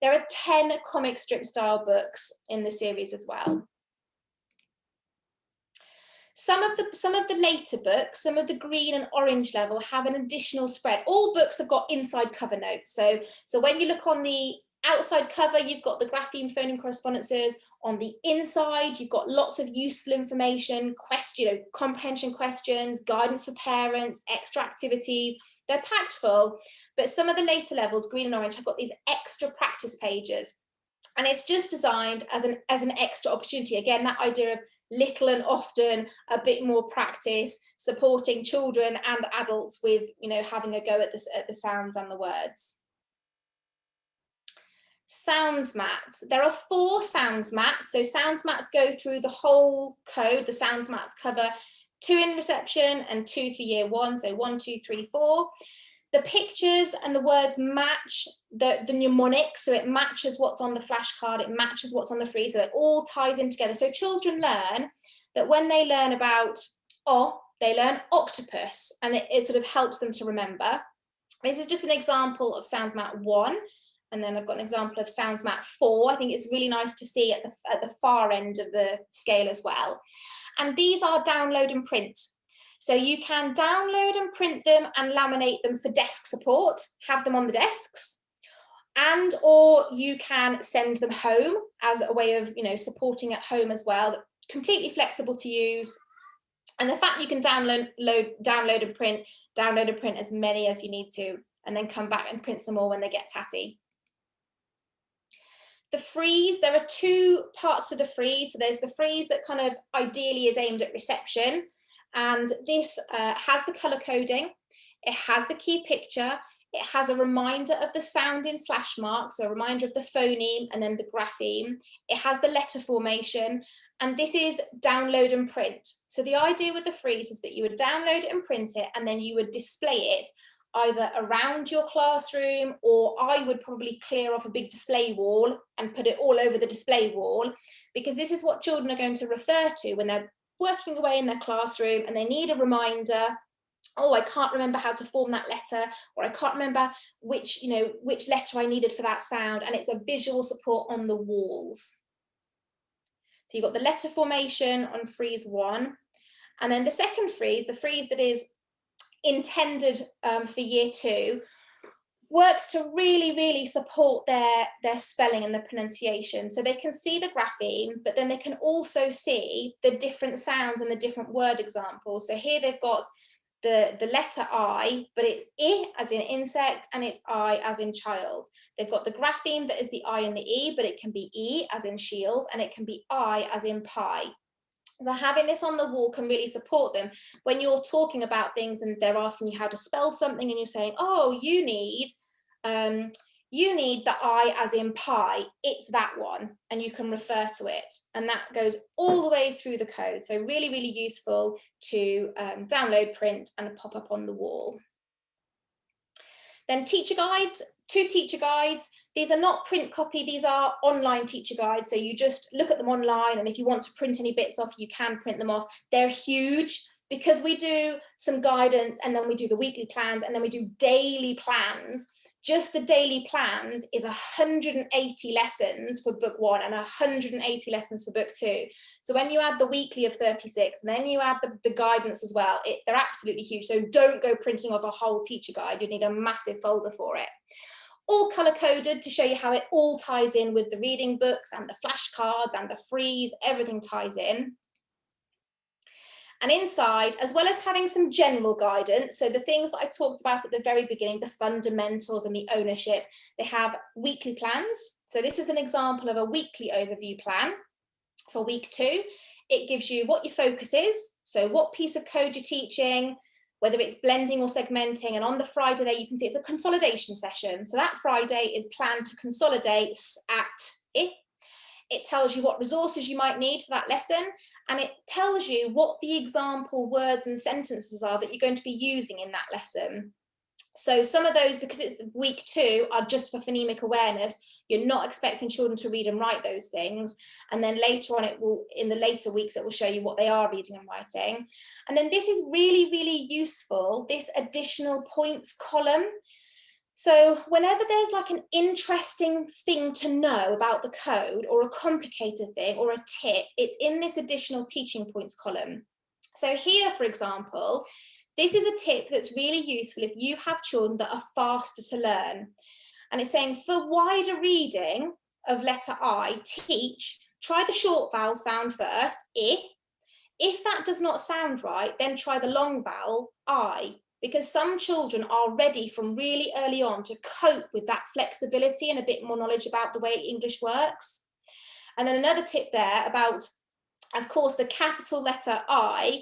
there are 10 comic strip style books in the series as well. Some of the later books, some of the green and orange level, have an additional spread. All books have got inside cover notes. So when you look on the outside cover, you've got the grapheme phoneme correspondences. On the inside, you've got lots of useful information, comprehension questions, guidance for parents, extra activities. They're packed full, but some of the later levels, green and orange, have got these extra practice pages. And it's just designed as an extra opportunity. Again, that idea of little and often, a bit more practice, supporting children and adults with, you know, having a go at the sounds and the words. Sounds mats. There are 4 sounds mats. So sounds mats go through the whole code. The sounds mats cover 2 in reception and 2 for year 1. So 1, 2, 3, 4. The pictures and the words match the mnemonic, so it matches what's on the flashcard, it matches what's on the frieze, so it all ties in together. So children learn that when they learn about they learn octopus, and it sort of helps them to remember. This is just an example of Sounds Mat 1, and then I've got an example of Sounds Mat 4. I think it's really nice to see at the far end of the scale as well. And these are download and print. So you can download and print them and laminate them for desk support, have them on the desks, and or you can send them home as a way of, you know, supporting at home as well. They're completely flexible to use. And the fact you can download and print as many as you need to, and then come back and print some more when they get tatty. The frieze, there are 2 parts to the frieze. So there's the frieze that kind of ideally is aimed at reception. And this has the color coding, it has the key picture, it has a reminder of the sound in slash marks, so a reminder of the phoneme and then the grapheme. It has the letter formation, and this is download and print. So the idea with the frieze is that you would download it and print it, and then you would display it either around your classroom, or I would probably clear off a big display wall and put it all over the display wall, because this is what children are going to refer to when they're working away in their classroom and they need a reminder. Oh, I can't remember how to form that letter, or I can't remember which letter I needed for that sound, and it's a visual support on the walls. So you've got the letter formation on frieze 1, and then the second frieze, the frieze that is intended for year 2, works to really support their spelling and the pronunciation. So they can see the grapheme, but then they can also see the different sounds and the different word examples. So here they've got the letter I, but it's I as in insect, and it's I as in child. They've got the grapheme that is the I and the E, but it can be E as in shield, and it can be I as in pie. So having this on the wall can really support them when you're talking about things and they're asking you how to spell something, and you're saying, oh, you need the I as in pie, it's that one, and you can refer to it, and that goes all the way through the code. So really useful to download, print, and pop up on the wall. Then teacher guides, 2 teacher guides. These are not print copy, these are online teacher guides. So you just look at them online, and if you want to print any bits off, you can print them off. They're huge, because we do some guidance, and then we do the weekly plans, and then we do daily plans. Just the daily plans is 180 lessons for book 1 and 180 lessons for book 2. So when you add the weekly of 36, and then you add the guidance as well, they're absolutely huge. So don't go printing off a whole teacher guide, you need a massive folder for it. All color coded to show you how it all ties in with the reading books and the flashcards and the frieze, everything ties in. And inside, as well as having some general guidance, so the things that I talked about at the very beginning, the fundamentals and the ownership, they have weekly plans. So this is an example of a weekly overview plan for week 2. It gives you what your focus is, so what piece of code you're teaching, whether it's blending or segmenting, and on the Friday there you can see it's a consolidation session. So that Friday is planned to consolidate at I. It tells you what resources you might need for that lesson, and it tells you what the example words and sentences are that you're going to be using in that lesson. So some of those, because it's week 2, are just for phonemic awareness. You're not expecting children to read and write those things. And then later on, it will, in the later weeks, it will show you what they are reading and writing. And then this is really, really useful, this additional points column. So whenever there's like an interesting thing to know about the code, or a complicated thing, or a tip, it's in this additional teaching points column. So here, for example, this is a tip that's really useful if you have children that are faster to learn. And it's saying, for wider reading of letter I, teach, try the short vowel sound first, I. If that does not sound right, then try the long vowel, I, because some children are ready from really early on to cope with that flexibility and a bit more knowledge about the way English works. And then another tip there about, of course, the capital letter I.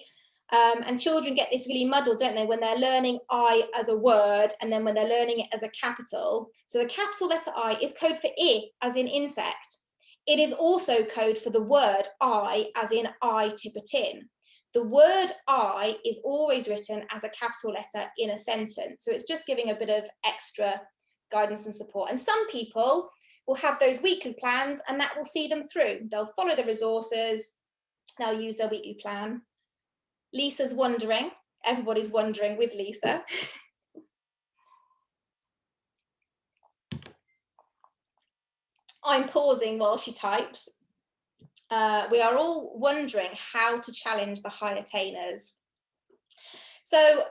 And children get this really muddled, don't they, when they're learning I as a word and then when they're learning it as a capital. So the capital letter I is code for I, as in insect. It is also code for the word I, as in I tip a tin. The word I is always written as a capital letter in a sentence. So it's just giving a bit of extra guidance and support. And some people will have those weekly plans and that will see them through. They'll follow the resources, they'll use their weekly plan. Lisa's wondering, everybody's wondering with Lisa. I'm pausing while she types. We are all wondering how to challenge the high attainers. So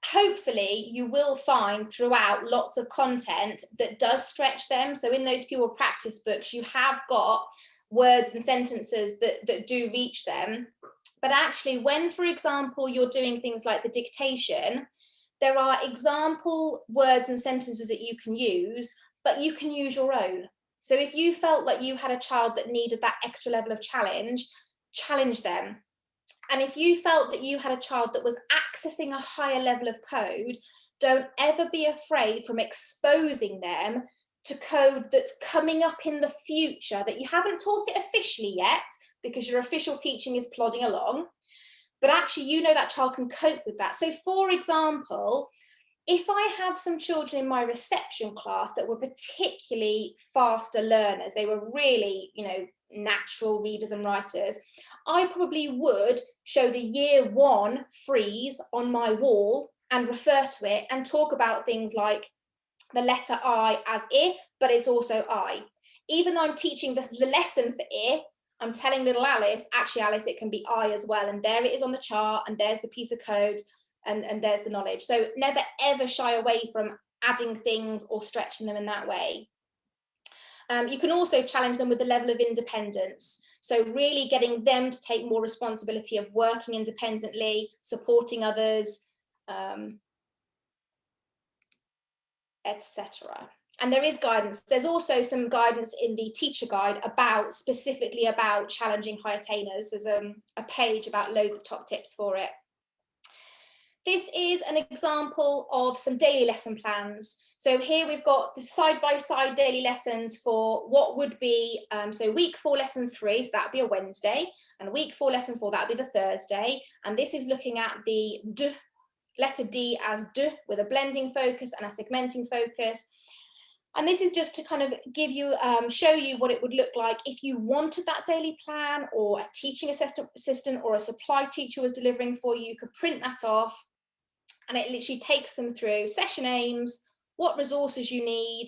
hopefully you will find throughout lots of content that does stretch them. So in those pure practice books, you have got words and sentences that do reach them. But actually, when, for example, you're doing things like the dictation, there are example words and sentences that you can use, but you can use your own. So if you felt like you had a child that needed that extra level of challenge, challenge them. And if you felt that you had a child that was accessing a higher level of code, don't ever be afraid from exposing them to code that's coming up in the future that you haven't taught it officially yet, because your official teaching is plodding along, but actually you know that child can cope with that. So for example, if I had some children in my reception class that were particularly faster learners, they were really, natural readers and writers, I probably would show the year 1 FRIEZE on my wall and refer to it and talk about things like the letter I as I, but it's also I. Even though I'm teaching the lesson for I, I'm telling little Alice, actually, Alice, it can be I as well. And there it is on the chart, and there's the piece of code, and there's the knowledge. So never, ever shy away from adding things or stretching them in that way. You can also challenge them with the level of independence. So really getting them to take more responsibility of working independently, supporting others, etc. And there is guidance. There's also some guidance in the teacher guide specifically about challenging high attainers. There's a page about loads of top tips for it. This is an example of some daily lesson plans. So here we've got the side-by-side daily lessons for what would be, so week 4 lesson 3, so that would be a Wednesday, and week 4 lesson 4, that would be the Thursday. And this is looking at the D, letter D as D, with a blending focus and a segmenting focus. And this is just to kind of give you, show you what it would look like if you wanted that daily plan, or a teaching assistant or a supply teacher was delivering for you. You could print that off, and it literally takes them through session aims, what resources you need,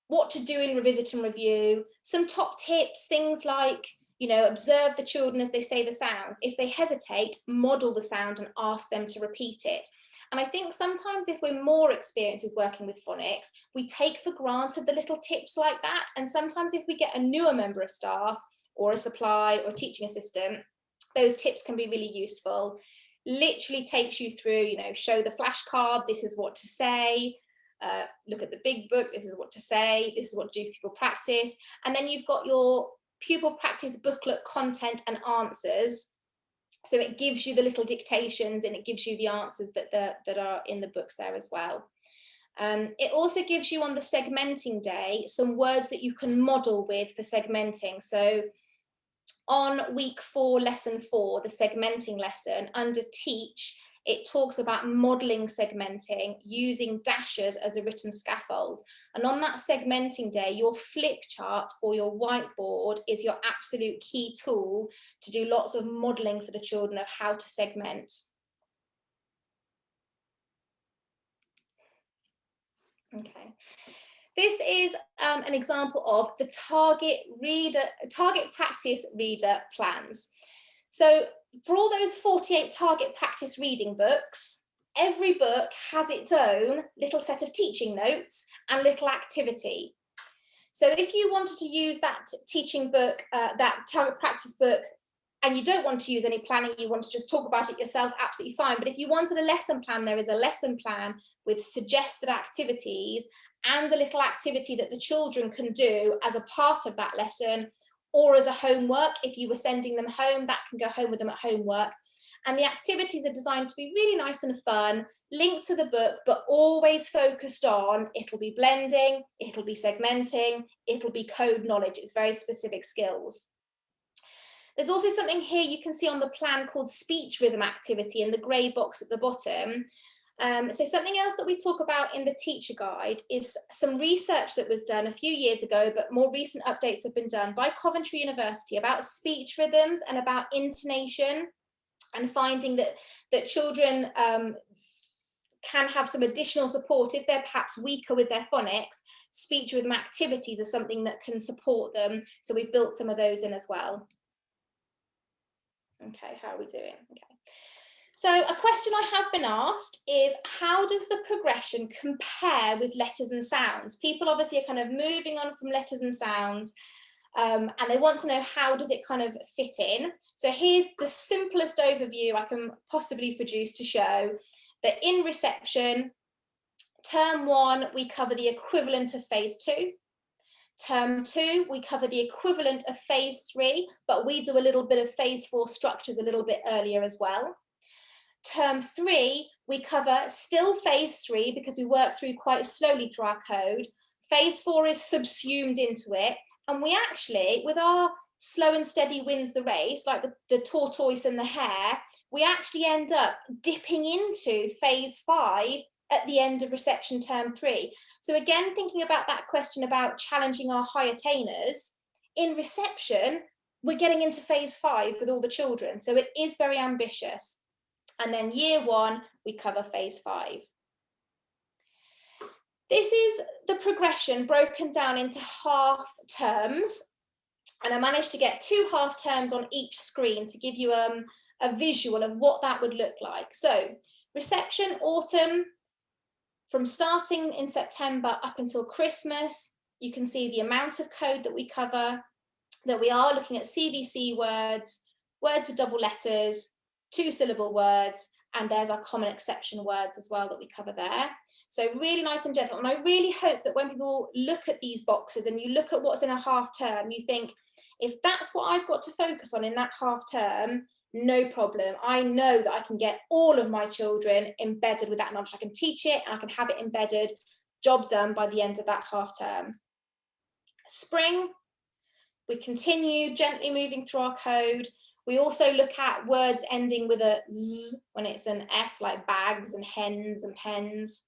what to do in revisit and review, some top tips, things like, observe the children as they say the sounds. If they hesitate, model the sound and ask them to repeat it. And I think sometimes if we're more experienced with working with phonics, we take for granted the little tips like that. And sometimes if we get a newer member of staff or a supply or teaching assistant, those tips can be really useful. literally takes you through, you know, show the flashcard, this is what to say, look at the big book, this is what to say, this is what to do for pupil practice. And then you've got your pupil practice booklet content and answers. So it gives you the little dictations and it gives you the answers that are in the books there as well. It also gives you on the segmenting day some words that you can model with for segmenting. So on week 4, lesson 4, the segmenting lesson, under teach, it talks about modeling segmenting using dashes as a written scaffold. And on that segmenting day, your flip chart or your whiteboard is your absolute key tool to do lots of modeling for the children of how to segment. Okay. This is an example of the target practice reader plans. So for all those 48 target practice reading books, every book has its own little set of teaching notes and little activity. So if you wanted to use that teaching book, that target practice book, and you don't want to use any planning, you want to just talk about it yourself, absolutely fine. But if you wanted a lesson plan, there is a lesson plan with suggested activities and a little activity that the children can do as a part of that lesson or as a homework. If you were sending them home, that can go home with them at homework. And the activities are designed to be really nice and fun, linked to the book, but always focused on, it'll be blending, it'll be segmenting, it'll be code knowledge. It's very specific skills. There's also something here you can see on the plan called speech rhythm activity in the grey box at the bottom. So something else that we talk about in the teacher guide is some research that was done a few years ago, but more recent updates have been done by Coventry University about speech rhythms and about intonation, and finding that children can have some additional support if they're perhaps weaker with their phonics. Speech rhythm activities are something that can support them. So we've built some of those in as well. Okay, how are we doing? Okay. So a question I have been asked is, how does the progression compare with letters and sounds? People obviously are kind of moving on from letters and sounds, and they want to know, how does it kind of fit in? So here's the simplest overview I can possibly produce to show that in reception, term 1, we cover the equivalent of phase 2. Term 2, we cover the equivalent of phase 3, but we do a little bit of phase 4 structures a little bit earlier as well. Term 3, we cover still phase 3 because we work through quite slowly through our code. Phase 4 is subsumed into it. And we actually, with our slow and steady wins the race, like the tortoise and the hare, we actually end up dipping into phase 5 at the end of reception term 3. So again, thinking about that question about challenging our high attainers, in reception, we're getting into phase 5 with all the children. So it is very ambitious. And then year 1, we cover phase 5. This is the progression broken down into half terms. And I managed to get 2 half terms on each screen to give you a visual of what that would look like. So reception, autumn, from starting in September up until Christmas, you can see the amount of code that we cover, that we are looking at CVC words, words with double letters, 2-syllable words, and there's our common exception words as well that we cover there. So really nice and gentle. And I really hope that when people look at these boxes and you look at what's in a half term, you think, if that's what I've got to focus on in that half term, no problem. I know that I can get all of my children embedded with that knowledge. I can teach it and I can have it embedded, job done by the end of that half term. Spring, we continue gently moving through our code. We also look at words ending with a Z when it's an S, like bags and hens and pens.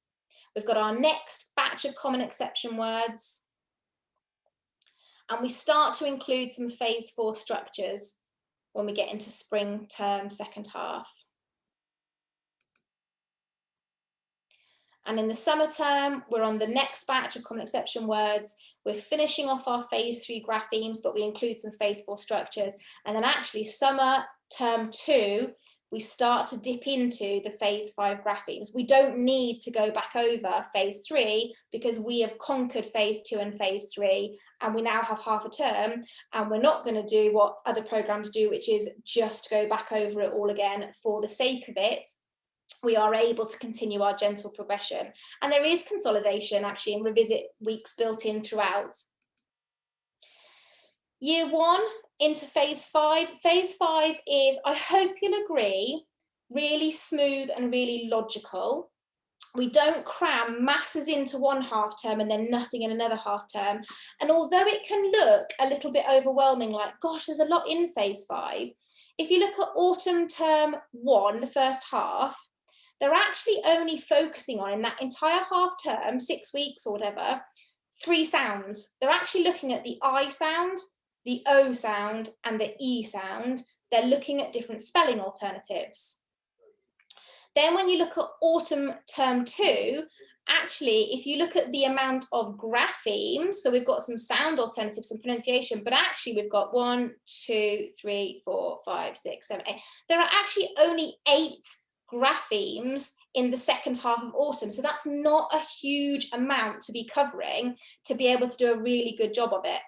We've got our next batch of common exception words. And we start to include some phase 4 structures when we get into spring term, second half. And in the summer term, we're on the next batch of common exception words. We're finishing off our phase 3 graphemes, but we include some phase 4 structures. And then actually summer term 2, we start to dip into the phase 5 graphemes. We don't need to go back over phase 3 because we have conquered phase 2 and phase 3, and we now have half a term, and we're not going to do what other programs do, which is just go back over it all again for the sake of it. We are able to continue our gentle progression. And there is consolidation actually and revisit weeks built in throughout. Year 1 into phase 5. Phase 5 is, I hope you'll agree, really smooth and really logical. We don't cram masses into one half term and then nothing in another half term. And although it can look a little bit overwhelming, like, gosh, there's a lot in phase 5, if you look at autumn term 1, the first half, they're actually only focusing on, in that entire half term, 6 weeks or whatever, 3 sounds. They're actually looking at the I sound, the O sound, and the E sound. They're looking at different spelling alternatives. Then when you look at autumn term 2, actually, if you look at the amount of graphemes, so we've got some sound alternatives, some pronunciation, but actually we've got 1, 2, 3, 4, 5, 6, 7, 8. There are actually only 8 graphemes in the second half of autumn. So that's not a huge amount to be covering to be able to do a really good job of it.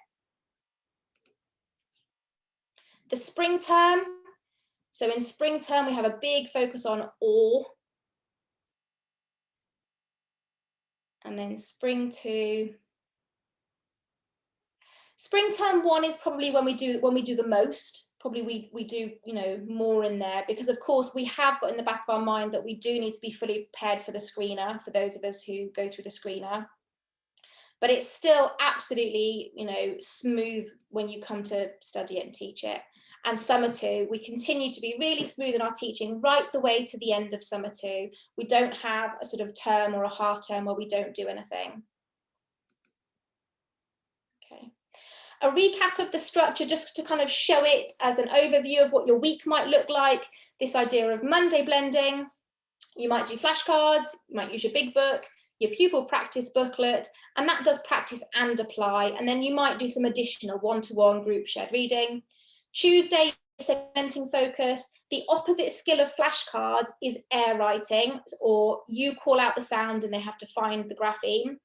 The spring term. So in spring term, we have a big focus on or. And then spring 2. Spring term 1 is probably when we do the most. Probably we do, you know, more in there, because of course we have got in the back of our mind that we do need to be fully prepared for the screener, for those of us who go through the screener. But it's still absolutely, you know, smooth when you come to study it and teach it. And summer 2, we continue to be really smooth in our teaching right the way to the end of summer 2. We don't have a sort of term or a half term where we don't do anything. Okay. A recap of the structure, just to kind of show it as an overview of what your week might look like. This idea of Monday blending. You might do flashcards, you might use your big book, your pupil practice booklet, and that does practice and apply. And then you might do some additional one-to-one group shared reading. Tuesday, segmenting focus. The opposite skill of flashcards is air writing, or you call out the sound and they have to find the grapheme.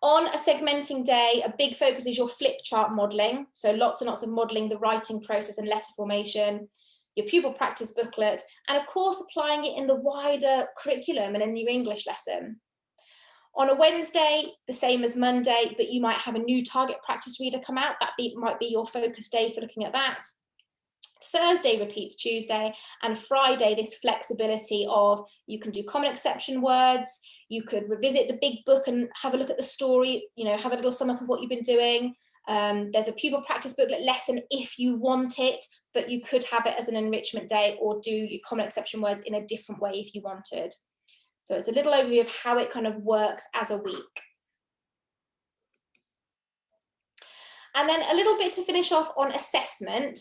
On a segmenting day, a big focus is your flip chart modelling. So lots and lots of modelling the writing process and letter formation, your pupil practice booklet, and of course applying it in the wider curriculum and in your English lesson. On a Wednesday, the same as Monday, but you might have a new target practice reader come out. That might be your focus day for looking at that. Thursday repeats Tuesday, and Friday, this flexibility of you can do common exception words, you could revisit the big book and have a look at the story, you know, have a little sum up of what you've been doing. There's a pupil practice booklet lesson if you want it, but you could have it as an enrichment day or do your common exception words in a different way if you wanted. So it's a little overview of how it kind of works as a week. And then a little bit to finish off on assessment.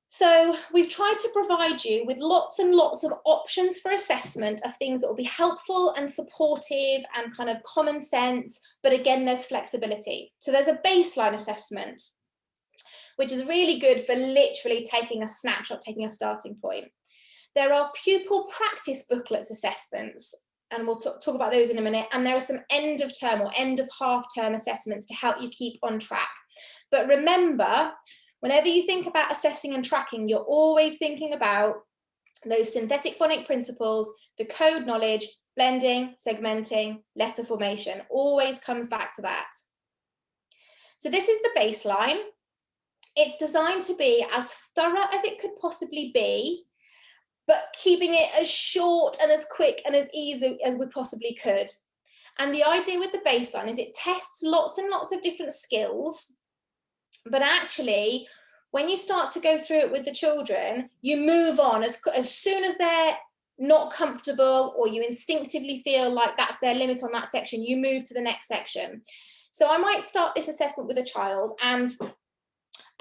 So we've tried to provide you with lots and lots of options for assessment of things that will be helpful and supportive and kind of common sense, but again, there's flexibility. So there's a baseline assessment, which is really good for literally taking a snapshot, taking a starting point. There are pupil practice booklets assessments, and we'll talk about those in a minute. And there are some end of term or end of half term assessments to help you keep on track. But remember, whenever you think about assessing and tracking, you're always thinking about those synthetic phonic principles, the code knowledge, blending, segmenting, letter formation, always comes back to that. So this is the baseline. It's designed to be as thorough as it could possibly be, but keeping it as short and as quick and as easy as we possibly could. And the idea with the baseline is it tests lots and lots of different skills, but actually, when you start to go through it with the children, you move on as soon as they're not comfortable or you instinctively feel like that's their limit on that section, you move to the next section. So I might start this assessment with a child, and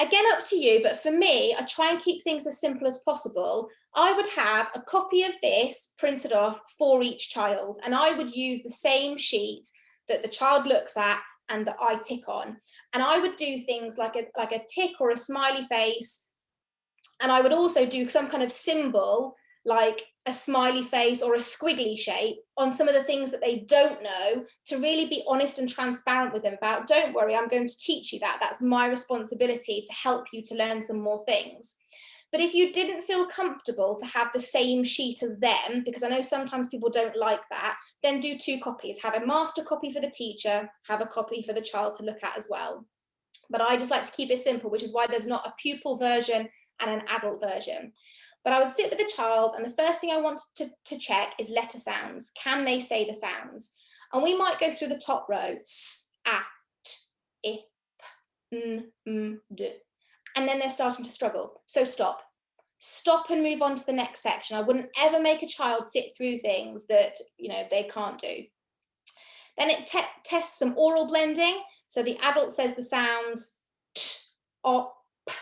again, up to you, but for me, I try and keep things as simple as possible. I would have a copy of this printed off for each child, and I would use the same sheet that the child looks at and that I tick on. And I would do things like a tick or a smiley face And I would also do some kind of symbol, like a smiley face or a squiggly shape, on some of the things that they don't know, to really be honest and transparent with them about, don't worry, I'm going to teach you that. That's my responsibility to help you to learn some more things. But if you didn't feel comfortable to have the same sheet as them, because I know sometimes people don't like that, then do 2 copies. Have a master copy for the teacher, have a copy for the child to look at as well. But I just like to keep it simple, which is why there's not a pupil version and an adult version. But I would sit with the child, and the first thing I want to check is letter sounds. Can they say the sounds? And we might go through the top row, s, a, t, I, p, n, d. And then they're starting to struggle. So stop. Stop and move on to the next section. I wouldn't ever make a child sit through things that, you know, they can't do. Then it tests some oral blending. So the adult says the sounds t, o, p,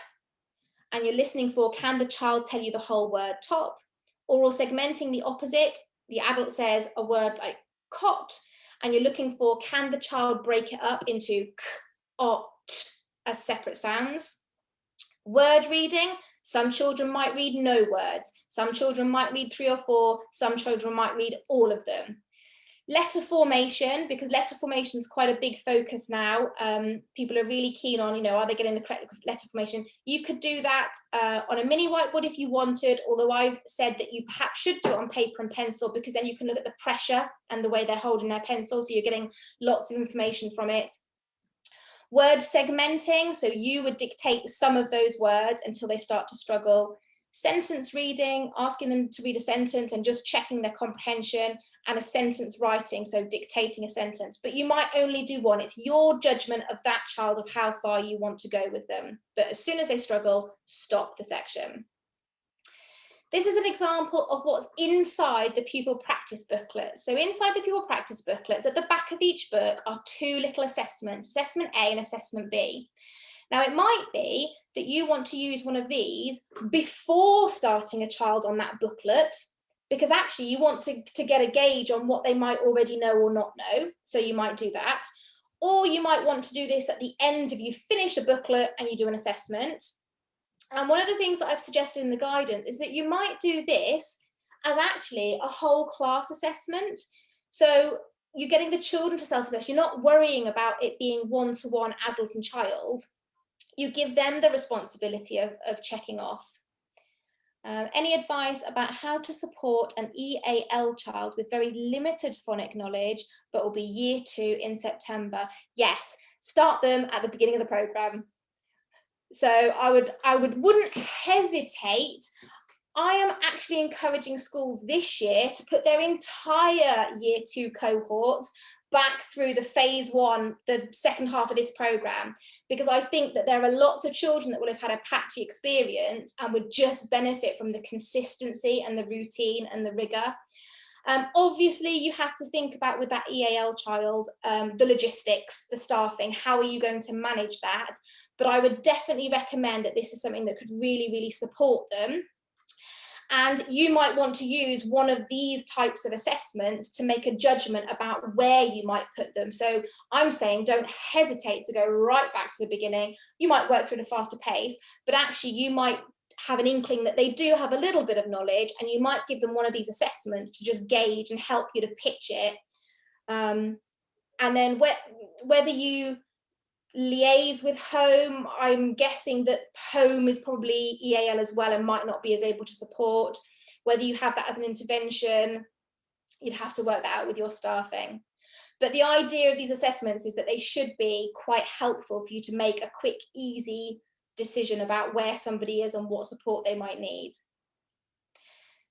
and you're listening for, can the child tell you the whole word top? Oral segmenting, the opposite. The adult says a word like cot, and you're looking for, can the child break it up into k, o, t as separate sounds? Word reading, some children might read no words, some children might read 3 or 4, some children might read all of them. Letter formation, because letter formation is quite a big focus now. People are really keen on, you know, are they getting the correct letter formation? You could do that on a mini whiteboard if you wanted, although I've said that you perhaps should do it on paper and pencil, because then you can look at the pressure and the way they're holding their pencil, so you're getting lots of information from it. Word segmenting, so you would dictate some of those words until they start to struggle. Sentence reading, asking them to read a sentence and just checking their comprehension, and a sentence writing, so dictating a sentence. But you might only do one. It's your judgment of that child of how far you want to go with them. But as soon as they struggle, stop the section. This is an example of what's inside the pupil practice booklet. So inside the pupil practice booklets, at the back of each book are 2 little assessments, assessment A and assessment B. Now, it might be that you want to use one of these before starting a child on that booklet, because actually you want to get a gauge on what they might already know or not know. So you might do that. Or you might want to do this at the end if you finish a booklet and you do an assessment. And one of the things that I've suggested in the guidance is that you might do this as actually a whole class assessment. So you're getting the children to self-assess. You're not worrying about it being one-to-one adult and child. You give them the responsibility of checking off. Any advice about how to support an EAL child with very limited phonic knowledge, but will be year 2 in September? Yes, start them at the beginning of the programme. So I wouldn't hesitate. I am actually encouraging schools this year to put their entire year 2 cohorts back through the phase 1, the second half of this programme, because I think that there are lots of children that will have had a patchy experience and would just benefit from the consistency and the routine and the rigour. Obviously, you have to think about, with that EAL child, the logistics, the staffing, how are you going to manage that? But I would definitely recommend that this is something that could really, really support them. And you might want to use one of these types of assessments to make a judgment about where you might put them. So I'm saying don't hesitate to go right back to the beginning. You might work through at a faster pace, but actually you might have an inkling that they do have a little bit of knowledge, and you might give them one of these assessments to just gauge and help you to pitch it. And then whether you liaise with home, I'm guessing that home is probably EAL as well and might not be as able to support. Whether you have that as an intervention, you'd have to work that out with your staffing. But the idea of these assessments is that they should be quite helpful for you to make a quick, easy decision about where somebody is and what support they might need.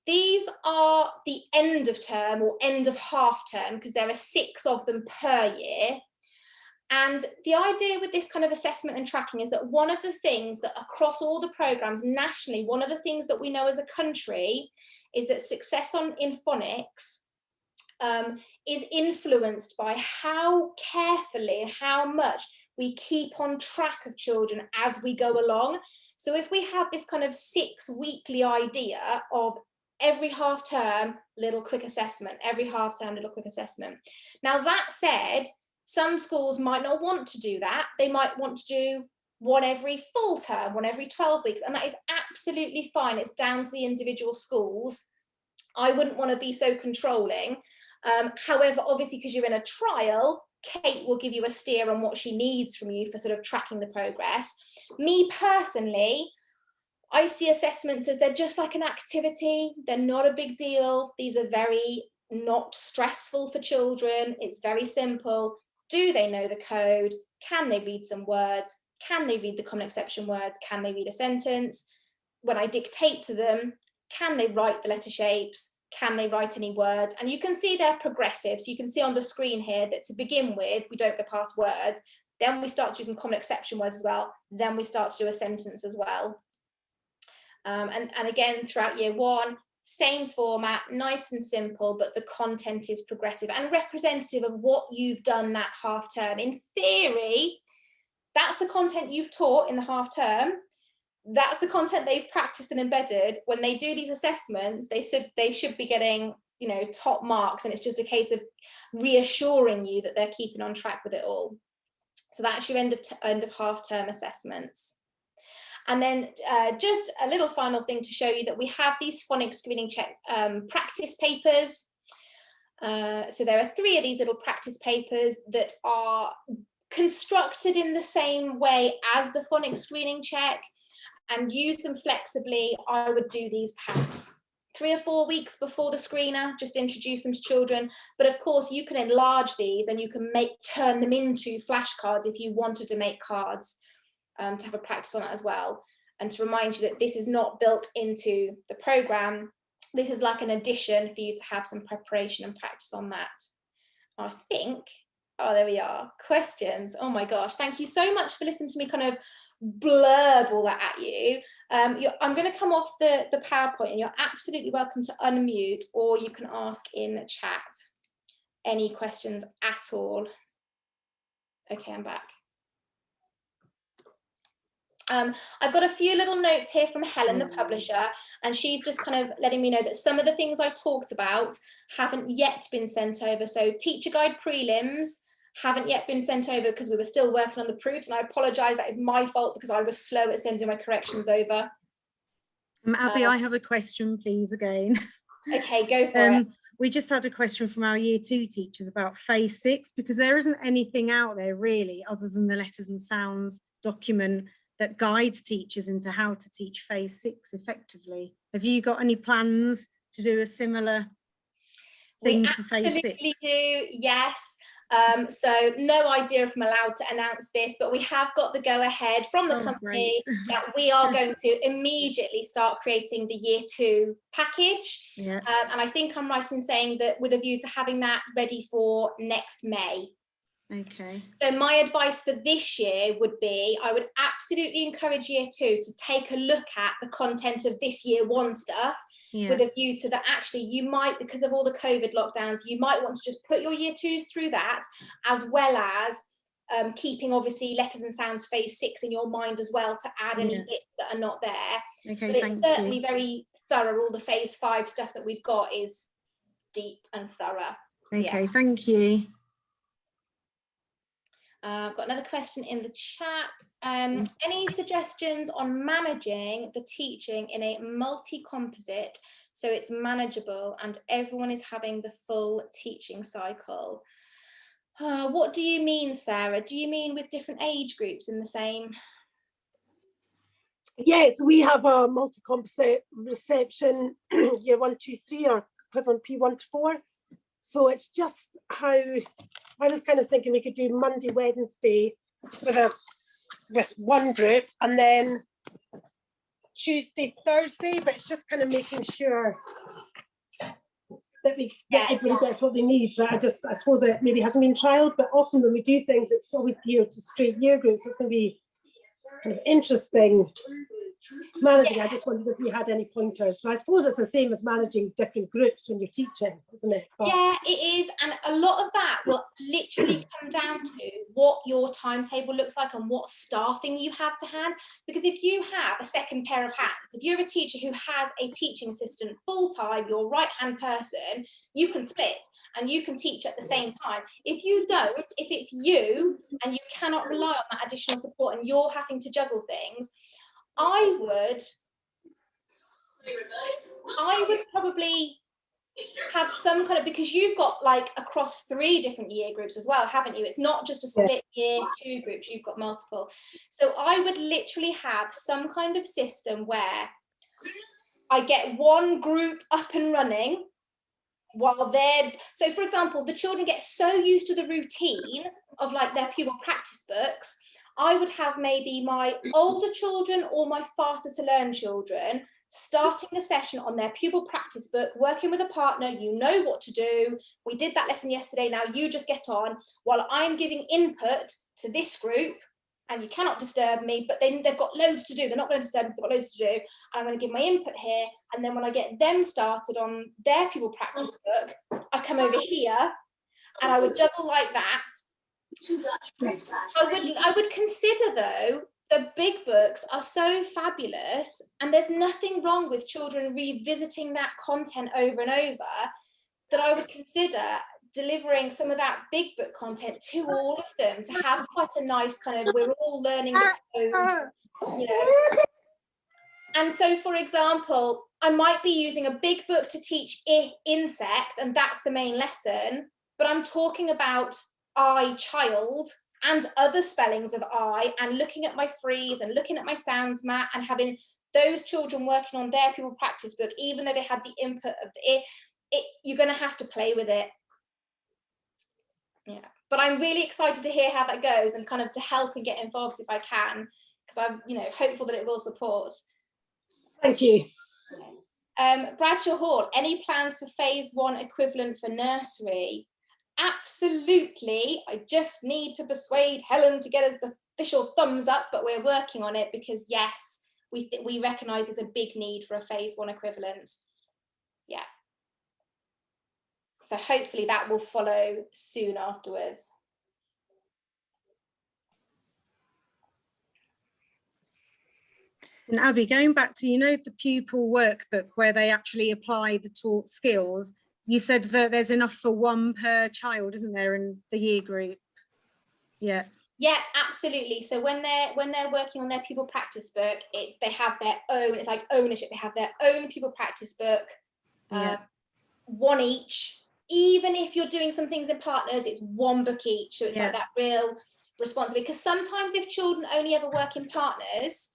These are the end of term or end of half term, because there are 6 of them per year. And the idea with this kind of assessment and tracking is that one of the things that across all the programs nationally, one of the things that we know as a country is that success in phonics is influenced by how carefully and how much we keep on track of children as we go along. So if we have this kind of 6 weekly idea of every half term, little quick assessment, every half term, little quick assessment. Now that said, some schools might not want to do that. They might want to do one every full term, one every 12 weeks, and that is absolutely fine. It's down to the individual schools. I wouldn't want to be so controlling. However, obviously, because you're in a trial, Kate will give you a steer on what she needs from you for sort of tracking the progress. Me personally, I see assessments as they're just like an activity. They're not a big deal. These are very not stressful for children. It's very simple. Do they know the code? Can they read some words? Can they read the common exception words? Can they read a sentence? When I dictate to them, can they write the letter shapes? Can they write any words? And you can see they're progressive. So you can see on the screen here that to begin with, we don't go past words. Then we start to do some common exception words as well. Then we start to do a sentence as well. And again, throughout year one, same format, nice and simple, but the content is progressive and representative of what you've done that half term. In theory, that's the content you've taught in the half term. That's the content they've practiced and embedded. When they do these assessments, they should be getting, you know, top marks, and it's just a case of reassuring you that they're keeping on track with it all. So that's your end of half term assessments. And then just a little final thing to show you that we have these phonics screening check practice papers. So there are 3 of these little practice papers that are constructed in the same way as the phonics screening check, and use them flexibly. I would do these perhaps 3 or 4 weeks before the screener, just introduce them to children. But of course you can enlarge these and you can turn them into flashcards if you wanted to make cards, to have a practice on it as well. And to remind you that this is not built into the program. This is like an addition for you to have some preparation and practice on that. I think, oh, there we are, questions. Oh my gosh, thank you so much for listening to me kind of blurb all that at you. I'm going to come off the PowerPoint, and you're absolutely welcome to unmute, or you can ask in chat any questions at all. Okay, I'm back. I've got a few little notes here from Helen, the publisher, and she's just kind of letting me know that some of the things I talked about haven't yet been sent over. So teacher guide prelims haven't yet been sent over because we were still working on the proofs, and I apologise, that is my fault because I was slow at sending my corrections over. Abby, I have a question, please, again. Okay, go for it. We just had a question from our year 2 teachers about phase 6, because there isn't anything out there really other than the letters and sounds document that guides teachers into how to teach phase 6 effectively. Have you got any plans to do a similar thing for phase 6? We absolutely do, yes. So no idea if I'm allowed to announce this, but we have got the go ahead from the company that we are going to immediately start creating the year 2 package. Yeah. And I think I'm right in saying that with a view to having that ready for next May. Okay. So my advice for this year would be, I would absolutely encourage year 2 to take a look at the content of this year 1 stuff. Yeah. With a view to that, actually you might, because of all the COVID lockdowns, you might want to just put your year 2s through that, as well as keeping obviously letters and sounds phase 6 in your mind as well, to add any bits that are not there. Okay, but it's certainly very thorough. All the phase 5 stuff that we've got is deep and thorough. So, okay, yeah. Thank you. I've got another question in the chat. Any suggestions on managing the teaching in a multi-composite so it's manageable and everyone is having the full teaching cycle? What do you mean, Sarah? Do you mean with different age groups in the same? Yes, we have a multi-composite reception, year 1, 2, 3, or equivalent P1 to 4. So it's just how I was kind of thinking we could do Monday, Wednesday with one group, and then Tuesday, Thursday, but it's just kind of making sure that everybody gets what they need. So I suppose it maybe hasn't been trialed, but often when we do things, it's always geared to straight year groups. So it's going to be kind of interesting managing. I just wondered if you had any pointers. But I suppose it's the same as managing different groups when you're teaching, isn't it? But yeah, it is. And a lot of that will literally come down to what your timetable looks like and what staffing you have to hand. Because if you have a second pair of hands, if you're a teacher who has a teaching assistant full-time, your right-hand person, you can split and you can teach at the same time. If you don't, if it's you and you cannot rely on that additional support and you're having to juggle things, I would probably have some kind of, because you've got like across 3 different year groups as well, haven't you? It's not just a split year 2 groups, you've got multiple. So I would literally have some kind of system where I get one group up and running while they're, so for example, the children get so used to the routine of like their pupil practice books, I would have maybe my older children or my faster to learn children starting the session on their pupil practice book, working with a partner, you know what to do. We did that lesson yesterday, now you just get on, while I'm giving input to this group, and you cannot disturb me, but they've got loads to do. They're not going to disturb me, they've got loads to do. And I'm going to give my input here, and then when I get them started on their pupil practice book, I come over here, and I would juggle like that. I would consider though, the big books are so fabulous and there's nothing wrong with children revisiting that content over and over, that I would consider delivering some of that big book content to all of them to have quite a nice kind of, we're all learning the code, you know. And so, for example, I might be using a big book to teach insect and that's the main lesson, but I'm talking about child and other spellings of I, and looking at my freeze and looking at my sounds mat and having those children working on their pupil practice book, even though they had the input of the you're going to have to play with it. Yeah, but I'm really excited to hear how that goes and kind of to help and get involved if I can, because I'm, you know, hopeful that it will support. thank you. Bradshaw Hall, any plans for phase 1 equivalent for nursery? Absolutely. I just need to persuade Helen to get us the official thumbs up, but we're working on it because yes, we recognise there's a big need for a phase 1 equivalent. Yeah. So hopefully that will follow soon afterwards. And Abby, going back to, you know, the pupil workbook where they actually apply the taught skills, you said that there's enough for 1 per child, isn't there, in the year group? Yeah. Yeah, absolutely. So when they're working on their pupil practice book, they have their own, it's like ownership. They have their own pupil practice book, 1 each. Even if you're doing some things in partners, it's 1 book each. So it's like that real responsibility. Because sometimes if children only ever work in partners,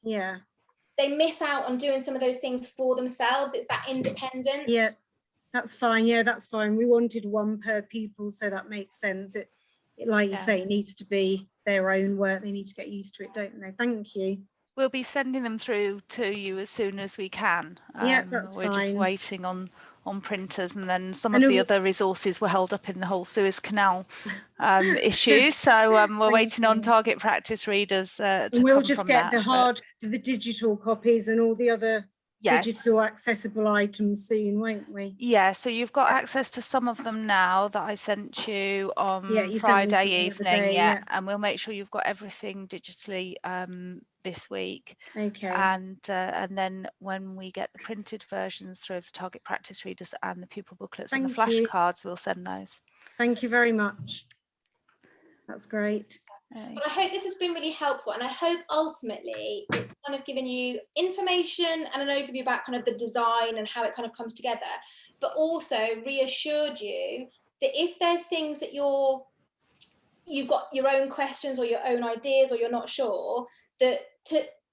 they miss out on doing some of those things for themselves. It's that independence. Yeah, that's fine. Yeah, that's fine. We wanted 1 per pupil, so that makes sense. It like you say, it needs to be their own work. They need to get used to it, don't they? Thank you. We'll be sending them through to you as soon as we can. Yeah, that's we're fine. Just waiting on printers, and then some of the other resources were held up in the whole Suez Canal issue. So we're waiting on target practice readers to we'll come just from get that, the digital copies and all the other digital accessible items soon, won't we? Yeah, so you've got access to some of them now that I sent you on Friday evening. And we'll make sure you've got everything digitally this week. Okay. And then when we get the printed versions through of the target practice readers and the pupil booklets and the flashcards, we'll send those. Thank you very much. That's great. But I hope this has been really helpful, and I hope ultimately it's kind of given you information and an overview about kind of the design and how it kind of comes together, but also reassured you that if there's things that you've got your own questions or your own ideas or you're not sure, that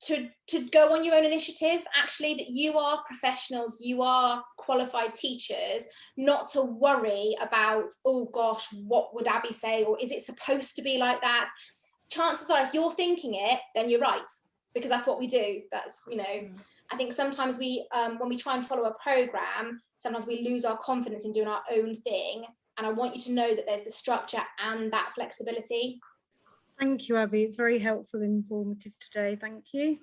to go on your own initiative, actually, that you are professionals, you are qualified teachers, not to worry about, oh gosh, what would Abby say, or is it supposed to be like that? Chances are, if you're thinking it, then you're right, because that's what we do. That's, you know, I think sometimes we, when we try and follow a program, sometimes we lose our confidence in doing our own thing. And I want you to know that there's the structure and that flexibility. Thank you, Abby. It's very helpful and informative today. Thank you.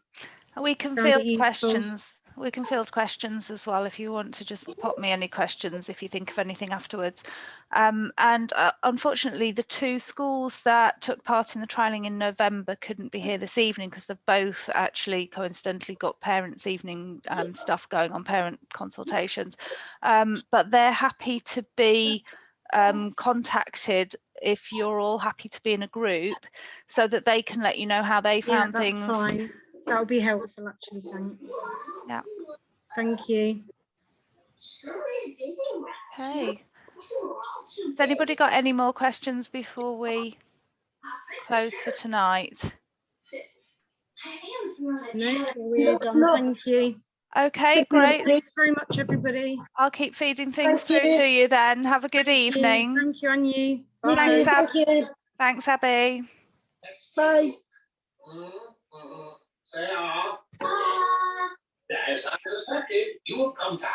We can Found it field useful. questions. We can field questions as well if you want to just pop me any questions if you think of anything afterwards. Unfortunately, the 2 schools that took part in the trialling in November couldn't be here this evening because they've both actually coincidentally got parents' evening stuff going on, parent consultations. But they're happy to be contacted if you're all happy to be in a group, so that they can let you know how they found things. Yeah, that's fine. That would be helpful, actually. Thanks. Yeah. Thank you. Okay. Has anybody got any more questions before we close for tonight? No, we are done. Thank you. Okay, great. Thanks very much, everybody. I'll keep feeding things through to you then. Have a good evening. Thank you, and you. You Bye. too, thank you. Thanks, Abby. Bye. 谁啊？Yes, I suspected you would come down.